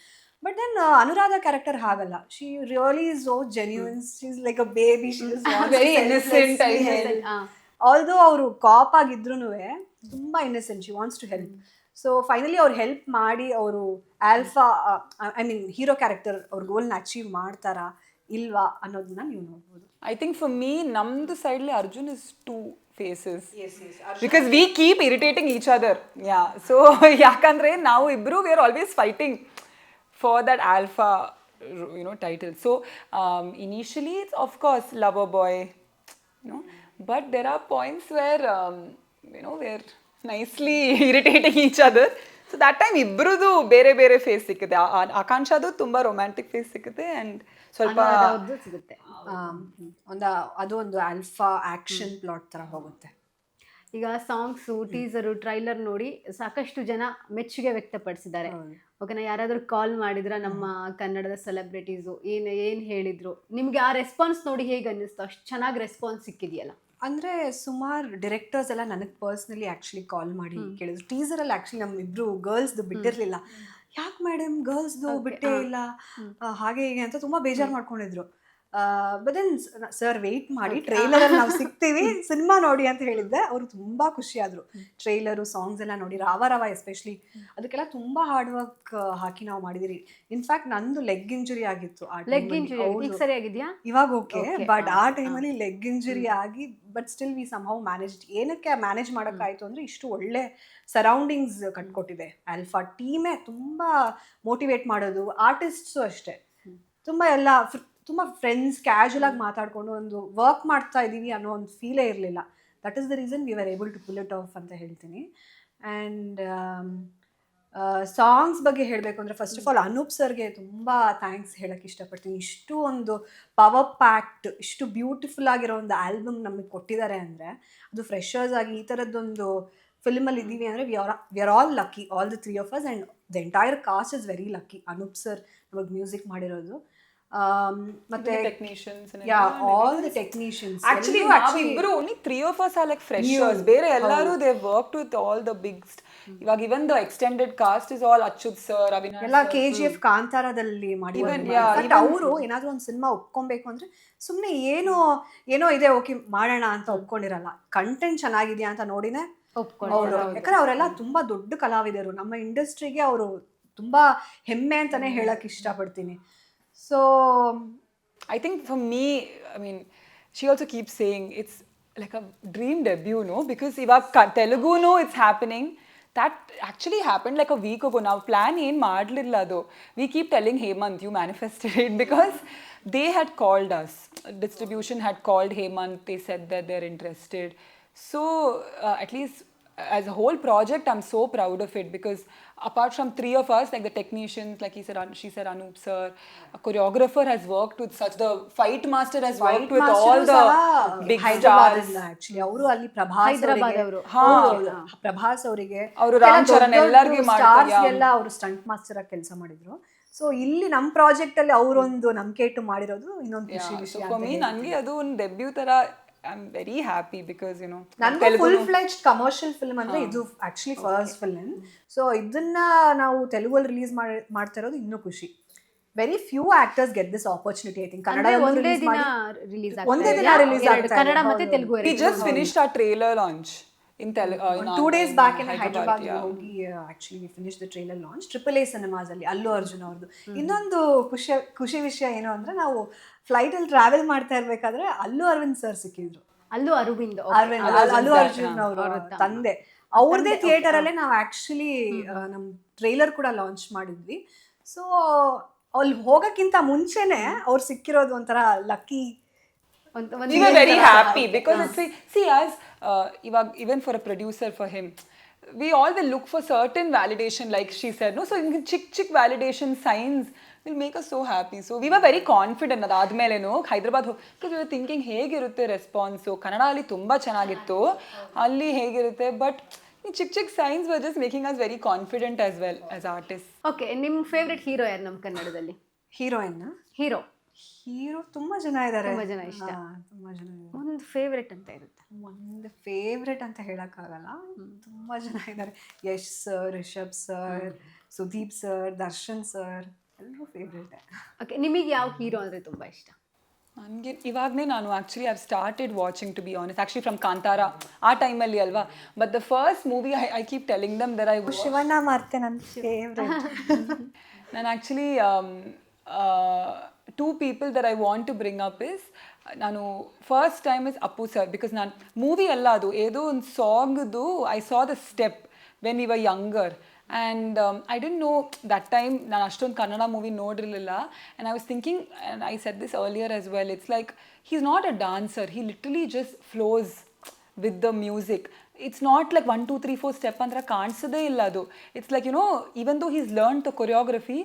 ಬಟ್ ದೆನ್ ಅನುರಾಧ ಕ್ಯಾರೆಕ್ಟರ್ ಹಾಗಲ್ಲ. She really is so genuine. She is like a baby. She is very innocent. Although ಅವರು ಕಾಪ್ ಆಗಿದ್ರು ತುಂಬಾ innocent. She wants to help. So finally ಅವ್ರು help ಮಾಡಿ ಅವರು alpha, I mean hero character ಅವ್ರ ಗೋಲ್ನ achieve ಮಾಡ್ತಾರಾ ಇಲ್ವಾ ಅನ್ನೋದನ್ನ ನೀವು ನೋಡ್ಬೋದು. ಐ ಥಿಂಕ್ ಫಾರ್ ಮೀ ನಮ್ದು ಸೈಡ್ಲಿ Arjun is 2 faces. Because we keep irritating each other. Yeah. So ಯಾಕಂದ್ರೆ ನಾವು ಇಬ್ರು we are always fighting for that alpha title. So initially it's of course lover boy, but there are points where we're nicely irritating each other. So that time ಇಬ್ರುದು ಬೇರೆ ಬೇರೆ face ಸಿಕ್ಕುತ್ತೆ. ಆಕಾಂಕ್ಷಾದು ತುಂಬಾ romantic face ಸಿಕ್ಕುತ್ತೆ and ಸ್ವಲ್ಪ ಸಿಗುತ್ತೆ. ಅದು ಒಂದು alpha action plot ತರ ಹೋಗುತ್ತೆ. ಈಗ ಸಾಂಗ್ಸು, ಟೀಸರು, ಟ್ರೈಲರ್ ನೋಡಿ ಸಾಕಷ್ಟು ಜನ ಮೆಚ್ಚುಗೆ ವ್ಯಕ್ತಪಡಿಸಿದ್ದಾರೆ. ಓಕೆನಾ, ಯಾರಾದರೂ ಕಾಲ್ ಮಾಡಿದ್ರ ನಮ್ಮ ಕನ್ನಡದ ಸೆಲೆಬ್ರಿಟೀಸು ಏನು ಹೇಳಿದ್ರು ನಿಮ್ಗೆ? ಆ ರೆಸ್ಪಾನ್ಸ್ ನೋಡಿ ಹೇಗೆ ಅನ್ನಿಸ್ತು? ಅಷ್ಟು ಚೆನ್ನಾಗಿ ರೆಸ್ಪಾನ್ಸ್ ಸಿಕ್ಕಿದೆಯಲ್ಲ. ಅಂದರೆ ಸುಮಾರು ಡಿರೆಕ್ಟರ್ಸ್ ಎಲ್ಲ ನನಗೆ ಪರ್ಸ್ನಲಿ ಆ್ಯಕ್ಚುಲಿ ಕಾಲ್ ಮಾಡಿ ಕೇಳಿದ್ರು. ಟೀಸರಲ್ಲಿ ಆ್ಯಕ್ಚುಲಿ ನಮ್ಮ ಇಬ್ಬರು ಗರ್ಲ್ಸ್ದು ಬಿಟ್ಟಿರಲಿಲ್ಲ. ಯಾಕೆ ಮೇಡಮ್ ಗರ್ಲ್ಸ್ದು ಬಿಟ್ಟೇ ಇಲ್ಲ ಹಾಗೆ ಹೀಗೆ ಅಂತ ತುಂಬ ಬೇಜಾರು ಮಾಡ್ಕೊಂಡಿದ್ರು. ಬಟ್ ದೆನ್ ಸರ್ ವೆಯ್ಟ್ ಮಾಡಿ ಟ್ರೈಲರಲ್ಲಿ ನಾವು ಸಿಗ್ತೀವಿ, ಸಿನಿಮಾ ನೋಡಿ ಅಂತ ಹೇಳಿದ್ದೆ. ಅವರು ತುಂಬ ಖುಷಿಯಾದರು. ಟ್ರೈಲರು, ಸಾಂಗ್ಸ್ ಎಲ್ಲ ನೋಡಿ, ರಾವ ಎಸ್ಪೆಷಲಿ ಅದಕ್ಕೆಲ್ಲ ತುಂಬ ಹಾರ್ಡ್ ವರ್ಕ್ ಹಾಕಿ ನಾವು ಮಾಡಿದಿರಿ. ಇನ್ಫ್ಯಾಕ್ಟ್ ನಂದು ಲೆಗ್ ಇಂಜುರಿ ಆಗಿತ್ತು ಆ ಲೆಗ್ ಇಂಜುರಿ ಈಗ ಸರಿ ಆಗಿದ್ಯಾ? ಇವಾಗ ಓಕೆ, ಬಟ್ ಆ ಟೈಮಲ್ಲಿ ಲೆಗ್ ಇಂಜುರಿ ಆಗಿ but still we somehow manage. ಏನಕ್ಕೆ ಮ್ಯಾನೇಜ್ ಮಾಡೋಕ್ಕಾಯ್ತು ಅಂದರೆ ಇಷ್ಟು ಒಳ್ಳೆ ಸರೌಂಡಿಂಗ್ಸ್ ಕಟ್ಕೊಟ್ಟಿದೆ ಆಲ್ಫಾ ಟೀಮೇ. ತುಂಬ ಮೋಟಿವೇಟ್ ಮಾಡೋದು, ಆರ್ಟಿಸ್ಟ್ಸು ಅಷ್ಟೇ ತುಂಬ ಎಲ್ಲ ತುಂಬ ಫ್ರೆಂಡ್ಸ್ ಕ್ಯಾಶುಯಲ್ ಆಗಿ ಮಾತಾಡಿಕೊಂಡು ಒಂದು ವರ್ಕ್ ಮಾಡ್ತಾ ಇದ್ದೀವಿ ಅನ್ನೋ ಒಂದು ಫೀಲೇ ಇರಲಿಲ್ಲ. That is the reason we are able to pull it off ಅಂತ ಹೇಳ್ತೀನಿ. ಆ್ಯಂಡ್ ಸಾಂಗ್ಸ್ ಬಗ್ಗೆ ಹೇಳಬೇಕು ಅಂದರೆ ಫಸ್ಟ್ ಆಫ್ ಆಲ್ ಅನೂಪ್ ಸರ್ಗೆ ತುಂಬ ಥ್ಯಾಂಕ್ಸ್ ಹೇಳೋಕ್ಕೆ ಇಷ್ಟಪಡ್ತೀನಿ. ಇಷ್ಟು ಒಂದು ಪವರ್ ಪ್ಯಾಕ್ಡ್, ಇಷ್ಟು ಬ್ಯೂಟಿಫುಲ್ ಆಗಿರೋ ಒಂದು ಆಲ್ಬಮ್ ನಮಗೆ ಕೊಟ್ಟಿದ್ದಾರೆ ಅಂದರೆ, ಅದು ಫ್ರೆಷರ್ಸ್ ಆಗಿ ಈ ಥರದ್ದೊಂದು ಫಿಲ್ಮಲ್ಲಿ ಇದ್ದೀವಿ ಅಂದರೆ we are all lucky, all the 3 of us, and the entire cast is very lucky. Anoop sir ನಮಗೆ ಮ್ಯೂಸಿಕ್ ಮಾಡಿರೋದು. ಮತ್ತೆ technicians, all the technicians. actually ನಾವಿಬ್ರು only 3 of us are like freshers. ಬೇರೆ ಎಲ್ಲರೂ they have worked with all the big ಇವಾಗ even the extended cast is all Achyut sir, Avinash ಎಲ್ಲ KGF ಕಾಂತಾರದಲ್ಲಿ ಮಾಡಿದ್ದಾರೆ. ಅವರು ಏನಾದರೂ ಒಂದು ಸಿನಿಮಾ ಒಪ್ಕೊಬೇಕು ಅಂದರೆ ಸುಮ್ಮನೆ ಏನೋ ಇದೆ ಓಕೆ ಮಾಡೋಣ ಅಂತ ಒಪ್ಕೊಂಡಿರಲ್ಲ. ಕಂಟೆಂಟ್ ಚೆನ್ನಾಗಿದೆಯಾ ಅಂತ ನೋಡಿನೇ ಅವರು. ಯಾಕಂದ್ರೆ ಅವರೆಲ್ಲ ತುಂಬಾ ದೊಡ್ಡ ಕಲಾವಿದರು, ನಮ್ಮ ಇಂಡಸ್ಟ್ರಿಗೆ ಅವರು ತುಂಬಾ ಹೆಮ್ಮೆ ಅಂತಾನೆ ಹೇಳಕ್ ಇಷ್ಟಪಡ್ತೀನಿ. So I think for me, I mean, she also keeps saying it's like a dream debut, no? Because ivaga Telugu, no, it's happening. That actually happened like a week ago. Now plan in madlilla though. We keep telling Hemant, you manifested it, because they had called us. Distribution had called Hemant. They said that they're interested. So at least as a whole project, I'm so proud of it, because apart from 3 of us, like the technicians, like she said Anup sir, a choreographer has worked with such, the fight master has worked with all the big stars. Actually ಅವರು ಅಲ್ಲಿ ಪ್ರಭಾಸ್ ಅವರಿಗೆ, ಅವರು ರಾಮ್ ಚರಣ್ ಎಲ್ಲರಿಗೂ ಎಲ್ಲ ಅವರು stunt master ಆಗಿ ಕೆಲಸ ಮಾಡಿದ್ರು. ಸೊ ಇಲ್ಲಿ ನಮ್ಮ ಪ್ರಾಜೆಕ್ಟ್ ಅಲ್ಲಿ ಅವರೊಂದು ನಂಬಿಕೆ ಇಟ್ಟು ಮಾಡಿರೋದು ಇನ್ನೊಂದು ಖುಷಿ ವಿಷಯ. For me, ನನಗೆ ಅದು ಒಂದು ಡೆಬ್ಯೂ ತರ I'm very happy, because you know ನನಗೆ ಫುಲ್ ಫ್ಲೆಜ್ಡ್ ಕಮರ್ಷಿಯಲ್ ಫಿಲ್ಮ್ ಅಂದ್ರೆ ಇದು ಆಕ್ಚುಲಿ ಫಸ್ಟ್ ಫಿಲ್ಮ್. ಸೊ ಇದನ್ನ ನಾವು ತೆಲುಗಲ್ಲಿ ರಿಲೀಸ್ ಮಾಡ್ತಾ ಇರೋದು ಇನ್ನೂ ಖುಷಿ. Very few actors get this opportunity. I think Kannada ಒಂದೇ ದಿನ ರಿಲೀಸ್ ಆಗ್ತಾ ಕನ್ನಡ ಮತ್ತೆ Telugu. We just finished our trailer launch in Telugu 2 days back in Hyderabad. ಹೋಗಿ actually we finished the trailer launch AAA cinemas ಅಲ್ಲಿ, ಅಲ್ಲು ಅರ್ಜುನ್ ಅವ್ರದ್ದು. ಇನ್ನೊಂದು ಖುಷಿ ವಿಷಯ ಏನು ಅಂದ್ರೆ, ನಾವು ಫ್ಲೈಟ್ ಅಲ್ಲಿ ಟ್ರಾವೆಲ್ ಮಾಡ್ತಾ ಇರ್ಬೇಕಾದ್ರೆ ಅಲ್ಲು ಅರವಿಂದ್ ಸರ್ ಸಿಕ್ಕಿದ್ರು. ಅಲ್ಲೂ ಅರವಿಂದ್ ಅಲ್ಲು ಅರ್ಜುನ್ ಅವರ ತಂದೆ, ಅವ್ರದೇ ಥಿಯೇಟರ್ ಅಲ್ಲೇ ನಾವು ಆಕ್ಚುಲಿ ನಮ್ ಟ್ರೈಲರ್ ಕೂಡ ಲಾಂಚ್ ಮಾಡಿದ್ವಿ. ಸೊ ಅಲ್ಲಿ ಹೋಗಕ್ಕಿಂತ ಮುಂಚೆನೆ ಅವ್ರು ಸಿಕ್ಕಿರೋದು ಒಂಥರ lucky. We were very happy, because see as even for a producer, for him, we all will look for certain validation, like she said, no? So chick validation signs will make us so happy. So we were very confident adadmele, no, Hyderabad, because we were thinking ಹೇಗಿರುತ್ತೆ response. Kannada ಅಲ್ಲಿ ತುಂಬಾ ಚೆನ್ನಾಗಿತ್ತು, ಅಲ್ಲಿ ಹೇಗಿರುತ್ತೆ, but ಚಿಕ್ signs were just making us very confident as well as artists. Okay, ನಿಮ್ಮ favourite hero ಯಾರು ನಮ್ಮ ಕನ್ನಡದಲ್ಲಿ? ಹೀರೋಯಿನ್ ಹೀರೋ ತುಂಬಾ ಜನ ಇದ್ದಾರೆ. ತುಂಬಾ ಜನ ಇಷ್ಟ. ತುಂಬಾ ಜನ ಇದ್ದಾರೆ. ಒಂದು ಫೇವ್ರೆಟ್ ಅಂತ ಇರುತ್ತೆ. ಒಂದು ಫೇವ್ರೆಟ್ ಅಂತ ಹೇಳಕ್ಕಾಗಲ್ಲ, ತುಂಬಾ ಜನ ಇದ್ದಾರೆ. Yash sir, Rishab sir, Sudeep sir, Darshan sir, ಎಲ್ಲರೂ ಫೇವ್ರೆಟ್. ಓಕೆ, ನಿಮಗೆ ಯಾವ ಹೀರೋ ಅಂದ್ರೆ ತುಂಬಾ ಇಷ್ಟ? ನನಗೆ ಇವಾಗನೇ ನಾನು actually I started watching, to be honest, actually from Kantara ಆ ಟೈಮಲ್ಲಿ ಅಲ್ವಾ. But the first movie I keep telling them there I Shivanna ಮಾರ್ತೆ ನನ್ನ ಫೇವ್ರೆಟ್. ನಾನು actually 2 people that I want to bring up is, ನಾನು first time is Appu sir, because ನಾನು movie ಅಲ್ಲ, ಅದು ಏದೋ ಒಂದು ಸಾಂಗ್ದು I saw the step when we were younger. And I didn't know that time ನಾನು ಅಷ್ಟೊಂದು ಕನ್ನಡ ಮೂವಿ ನೋಡಿರಲಿಲ್ಲ. And I was thinking, and I said this earlier as well, it's like he is not a dancer, he literally just flows with the music. It's not like 1 2 3 4 step ಅಂತ ಕಾಣಿಸೋದೇ ಇಲ್ಲ ಅದು. It's like, you know, even though he's learned the choreography,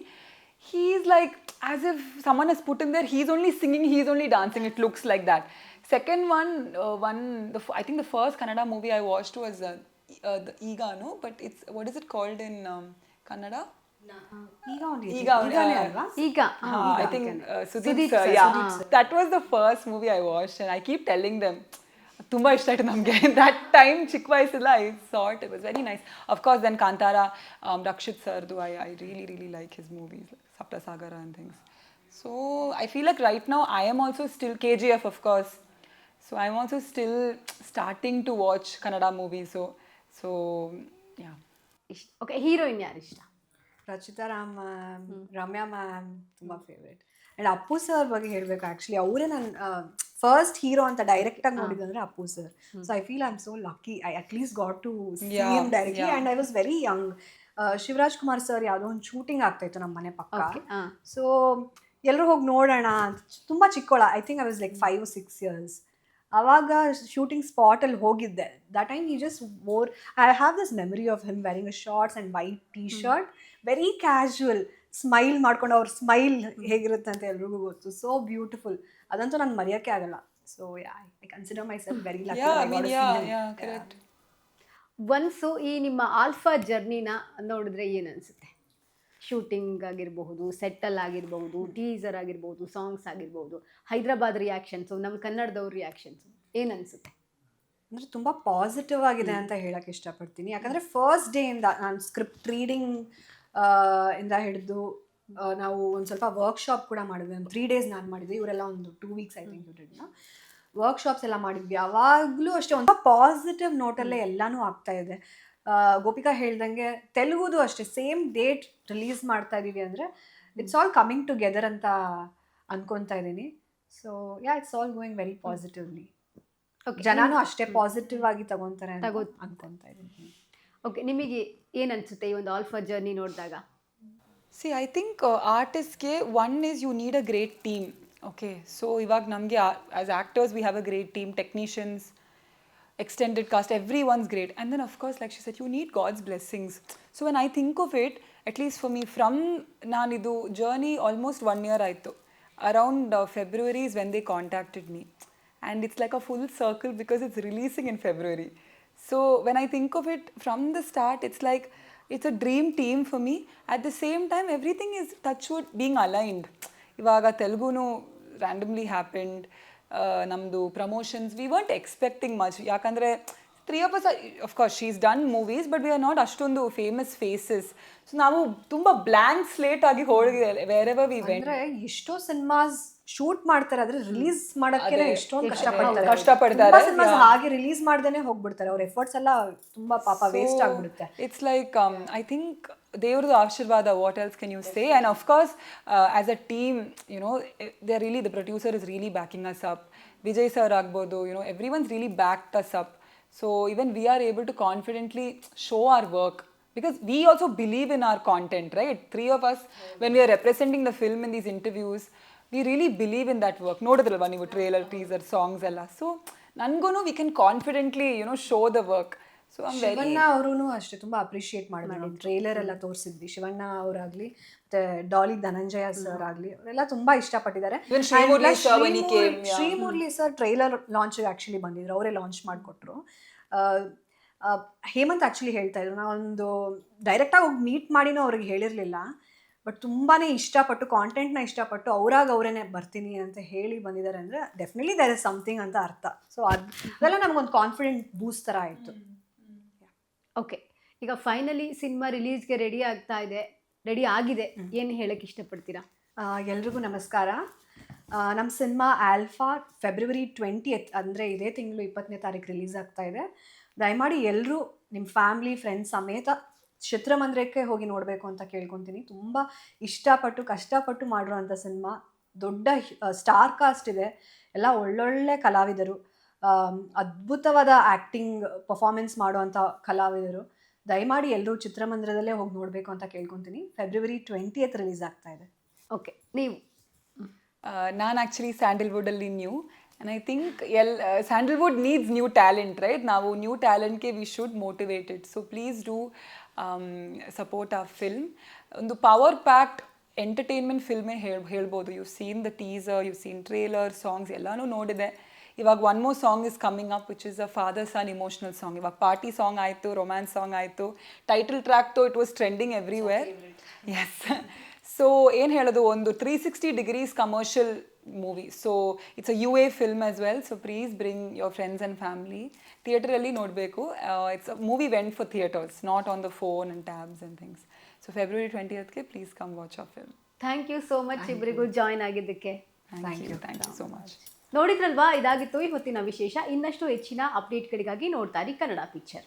he's like as if someone has put him there, he's only singing, he's only dancing, it looks like that. Second one, I think the first Kannada movie I watched was the Iga, no, but it's, what is it called in Kannada? Iga. I think Sudeep sir, yeah. That was the first movie I watched, and I keep telling them ತುಂಬ ಇಷ್ಟ ಆಯಿತು ನಮಗೆ. That time ಚಿಕ್ಕ ವಯಸ್ಸೆಲ್ಲ I thought it was very nice. Of course then Kantara, Rakshit ಸರ್ದು, I really like his movies, Saptasagara and things. So I feel like right now I am also still KGF, of course. So I'm also still starting to watch Kannada movies. So yeah. ಇಷ್ಟ. Okay, heroine ಯಾರು ಇಷ್ಟ? Rachita Ram ma'am, Ramya ma'am ತುಂಬ favourite. And Appu sir ಬಗ್ಗೆ ಹೇಳಬೇಕು, actually ಅವರೇ ನನ್ನ first hero ಅಂತ ಡೈರೆಕ್ಟಾಗಿ ನೋಡಿದಂದ್ರೆ Appu sir. So I feel I am so lucky, I at least got to see him directly. And I was very young. Shivaraj Kumar sir ಯಾವುದೋ ಒಂದು ಶೂಟಿಂಗ್ ಆಗ್ತಾಯಿತ್ತು ನಮ್ಮ ಮನೆ ಪಕ್ಕ. ಸೊ ಎಲ್ಲರೂ ಹೋಗಿ ನೋಡೋಣ ಅಂತ, ತುಂಬ ಚಿಕ್ಕೋಳ, I think I was like 5 or 6 years. ಆವಾಗ ಶೂಟಿಂಗ್ ಸ್ಪಾಟಲ್ಲಿ ಹೋಗಿದ್ದೆ. That time he just wore, I have this memory of him wearing a shorts and white T shirt, very casual, smile ಮಾಡ್ಕೊಂಡು, ಅವ್ರ ಸ್ಮೈಲ್ ಹೇಗಿರುತ್ತೆ ಅಂತ ಎಲ್ರಿಗೂ ಗೊತ್ತು. ಸೋ ಬ್ಯೂಟಿಫುಲ್, ಅದಂತೂ ನಾನು ಮರೆಯೋಕ್ಕೆ ಆಗಲ್ಲ. So I consider my self very lucky. Yeah, I mean, yeah, correct. Once ಈ ನಿಮ್ಮ ಆಲ್ಫಾ ಜರ್ನಿನ ನೋಡಿದ್ರೆ ಏನು ಅನಿಸುತ್ತೆ? ಶೂಟಿಂಗ್ ಆಗಿರಬಹುದು, ಸೆಟ್ಟಲ್ ಆಗಿರಬಹುದು, ಟೀಸರ್ ಆಗಿರ್ಬೋದು, ಸಾಂಗ್ಸ್ ಆಗಿರ್ಬೋದು, ಹೈದರಾಬಾದ್ ರಿಯಾಕ್ಷನ್ಸು, ನಮ್ಮ ಕನ್ನಡದವ್ರ ರಿಯಾಕ್ಷನ್ಸು, ಏನು ಅನಿಸುತ್ತೆ? ಅಂದರೆ ತುಂಬ ಪಾಸಿಟಿವ್ ಆಗಿದೆ ಅಂತ ಹೇಳಕ್ಕೆ ಇಷ್ಟಪಡ್ತೀನಿ. ಯಾಕಂದರೆ ಫಸ್ಟ್ ಡೇಯಿಂದ ನಾನು ಸ್ಕ್ರಿಪ್ಟ್ ರೀಡಿಂಗ್ ಇಂದ ಹಿಡಿದು ನಾವು ಒಂದು ಸ್ವಲ್ಪ ವರ್ಕ್ಶಾಪ್ ಕೂಡ ಮಾಡಿದ್ವಿ. ಒಂದು 3 days ನಾನು ಮಾಡಿದ್ವಿ, ಇವರೆಲ್ಲ ಒಂದು 2 weeks ಐ ಥಿಂಕ್ ಇವ್ರನ್ನ ವರ್ಕ್ಶಾಪ್ಸ್ ಎಲ್ಲ ಮಾಡಿದ್ವಿ. ಅವಾಗಲೂ ಅಷ್ಟೇ ಒಂದು ಪಾಸಿಟಿವ್ ನೋಟಲ್ಲೇ ಎಲ್ಲನೂ ಆಗ್ತಾ ಇದೆ. ಗೋಪಿಕಾ ಹೇಳ್ದಂಗೆ ತೆಲುಗುದು ಅಷ್ಟೇ, ಸೇಮ್ ಡೇಟ್ ರಿಲೀಸ್ ಮಾಡ್ತಾ ಇದ್ದೀವಿ ಅಂದರೆ ಇಟ್ಸ್ ಆಲ್ ಕಮಿಂಗ್ ಟುಗೆದರ್ ಅಂತ ಅನ್ಕೊತಾ ಇದ್ದೀನಿ. So it's all going very positively. ಜನನೂ ಅಷ್ಟೇ ಪಾಸಿಟಿವ್ ಆಗಿ ತಗೊತಾರೆ ಅಂತ ಅನ್ಕೊತಾ ಇದ್ದೀನಿ. ಓಕೆ, ನಿಮಗೆ ಏನು ಅನಿಸುತ್ತೆ ಈ ಒಂದು ಆಲ್ಫಾ ಜರ್ನಿ ನೋಡಿದಾಗ? See, I think artists, one is you need a great team. Okay, so ಇವಾಗ ನಮಗೆ as actors we have a great team, technicians, extended cast, everyone's great. And then of course, like she said, you need God's blessings. So when I think of it, at least for me, from nanidu journey almost 1 year ಆಯಿತು. Around February is when they contacted me. And it's like a full circle because it's releasing in February. So when I think of it from the start, it's like it's a dream team for me. At the same time, everything is touchwood being aligned. Ivaga Teluguno randomly happened. Namdu promotions, we weren't expecting much. Yakandre 3 of us, of course, she's done movies, but we are not ashtondu famous faces. So ನಾವು ತುಂಬ blank slate ಆಗಿ ಹೋಗಿದೆ wherever we went. ಅಂದರೆ ಎಷ್ಟೋ cinemas shoot ಮಾಡ್ತಾರೆ, ಆದ್ರೆ release ಮಾಡಕ್ಕೆ ಎಷ್ಟೊಂದು ಕಷ್ಟಪಡ್ತಾರೆ. ಸಿನಿಮಾಸ್ ಹಾಗೆ ರಿಲೀಸ್ ಮಾಡ್ದೇನೆ ಹೋಗ್ಬಿಡ್ತಾರೆ. ಅವ್ರ ಎಫರ್ಟ್ಸ್ ಎಲ್ಲ ತುಂಬಾ ಪಾಪ ವೇಸ್ಟ್ ಆಗ್ಬಿಡುತ್ತೆ. It's like I think ದೇವ್ರದ್ದು ಆಶೀರ್ವಾದ, what else can you say? And of course as a team, you know, they're really, the producer is really backing us up. Vijay sir ಆಗ್ಬೋದು, you know, everyone's really backed us up. So even we are able to confidently show our work because we also believe in our content, right? 3 of us, when we are representing the film in these interviews, we really believe in that work. Nodadalva ನೀವು trailer, teaser, songs ಎಲ್ಲ. So ನನ್ಗೂ we can confidently, you know, show the work. So I'm very... Shivanna ಅವರೂ ಅಷ್ಟೇ ತುಂಬ appreciate ಮಾಡಿದ್ರು. Trailer ಎಲ್ಲ ತೋರಿಸಿದ್ವಿ. ಶಿವಣ್ಣ ಅವರಾಗಲಿ ಮತ್ತೆ Daali Dhananjaya sir ಆಗಲಿ, ಅವರೆಲ್ಲ ತುಂಬ ಇಷ್ಟಪಟ್ಟಿದ್ದಾರೆ. Srimurali sir trailer launch actually ಬಂದಿದ್ರು, ಅವರೇ ಲಾಂಚ್ ಮಾಡಿಕೊಟ್ರು. ಹೇಮಂತ್ ಆ್ಯಕ್ಚುಲಿ ಹೇಳ್ತಾ ಇದ್ರು, ನಾವೊಂದು ಡೈರೆಕ್ಟಾಗಿ ಹೋಗಿ ಮೀಟ್ ಮಾಡಿನೂ ಅವ್ರಿಗೆ ಹೇಳಿರಲಿಲ್ಲ, ಬಟ್ ತುಂಬಾ ಇಷ್ಟಪಟ್ಟು, ಕಾಂಟೆಂಟ್ನ ಇಷ್ಟಪಟ್ಟು ಅವರೇ ಬರ್ತೀನಿ ಅಂತ ಹೇಳಿ ಬಂದಿದ್ದಾರೆ. ಅಂದರೆ ಡೆಫಿನೆಟ್ಲಿ ದೇರ್ ಇಸ್ ಸಮಥಿಂಗ್ ಅಂತ ಅರ್ಥ. ಸೊ ಅದೆಲ್ಲ ನಮಗೊಂದು ಕಾನ್ಫಿಡೆಂಟ್ ಬೂಸ್ಟ್ ಥರ ಆಯಿತು. ಓಕೆ, ಈಗ ಫೈನಲಿ ಸಿನಿಮಾ ರಿಲೀಸ್ಗೆ ರೆಡಿ ಆಗಿದೆ, ಏನು ಹೇಳಕ್ಕೆ ಇಷ್ಟಪಡ್ತೀರಾ? ಎಲ್ರಿಗೂ ನಮಸ್ಕಾರ. ನಮ್ಮ ಸಿನಿಮಾ ಆಲ್ಫಾ February 20th, ಅಂದರೆ ಇದೇ ತಿಂಗಳು 20ನೇ ತಾರೀಕು ರಿಲೀಸ್ ಆಗ್ತಾ ಇದೆ. ದಯಮಾಡಿ ಎಲ್ಲರೂ ನಿಮ್ಮ ಫ್ಯಾಮ್ಲಿ ಫ್ರೆಂಡ್ಸ್ ಸಮೇತ ಚಿತ್ರಮಂದಿರಕ್ಕೆ ಹೋಗಿ ನೋಡಬೇಕು ಅಂತ ಕೇಳ್ಕೊತೀನಿ. ತುಂಬ ಇಷ್ಟಪಟ್ಟು ಕಷ್ಟಪಟ್ಟು ಮಾಡಿರೋವಂಥ ಸಿನಿಮಾ, ದೊಡ್ಡ ಸ್ಟಾರ್ ಕಾಸ್ಟ್ ಇದೆ, ಎಲ್ಲ ಒಳ್ಳೊಳ್ಳೆ ಕಲಾವಿದರು, ಅದ್ಭುತವಾದ ಆ್ಯಕ್ಟಿಂಗ್ ಪರ್ಫಾರ್ಮೆನ್ಸ್ ಮಾಡುವಂಥ ಕಲಾವಿದರು. ದಯಮಾಡಿ ಎಲ್ಲರೂ ಚಿತ್ರಮಂದಿರದಲ್ಲೇ ಹೋಗಿ ನೋಡಬೇಕು ಅಂತ ಕೇಳ್ಕೊತೀನಿ. February 20th ರಿಲೀಸ್ ಆಗ್ತಾ ಇದೆ. ಓಕೆ, ನೀವು? ನಾನು ಆ್ಯಕ್ಚುಲಿ ಸ್ಯಾಂಡಲ್ವುಡಲ್ಲಿ new, and I think Sandalwood needs new talent, right? ನಾವು ನ್ಯೂ ಟ್ಯಾಲೆಂಟ್ಗೆ we should motivated. So please do support ಆ ಫಿಲ್ಮ್. ಒಂದು ಪವರ್ ಪ್ಯಾಕ್ಡ್ ಎಂಟರ್ಟೈನ್ಮೆಂಟ್ ಫಿಲ್ಮೇ ಹೇಳ್ಬೋದು. You seen the teaser, you seen trailer, songs ಎಲ್ಲನೂ ನೋಡಿದೆ. ಇವಾಗ one more song is coming up which is a father son emotional song. ಇವಾಗ party song ಆಯಿತು, romance song ಆಯಿತು, title track it was trending everywhere. S. So ಏನು ಹೇಳೋದು, ಒಂದು 360 degrees commercial movie. So it's a UA film as well. So please bring your friends and family. ಥಿಯೇಟರಲ್ಲಿ ನೋಡಬೇಕು. It's a movie went for theatres, not on the phone and tabs and things. So February 20th please come watch a film. Thank you so much ಇಬ್ಬರಿಗೂ join ಆಗಿದ್ದಕ್ಕೆ. Thank you so much. ನೋಡಿದ್ರಲ್ವಾ, ಇದಾಗಿತ್ತು ಇವತ್ತಿನ ವಿಶೇಷ. ಇನ್ನಷ್ಟು ಹೆಚ್ಚಿನ ಅಪ್ಡೇಟ್ಗಳಿಗಾಗಿ ನೋಡ್ತಾ ಇರಿ ಕನ್ನಡ ಪಿಕ್ಚರ್.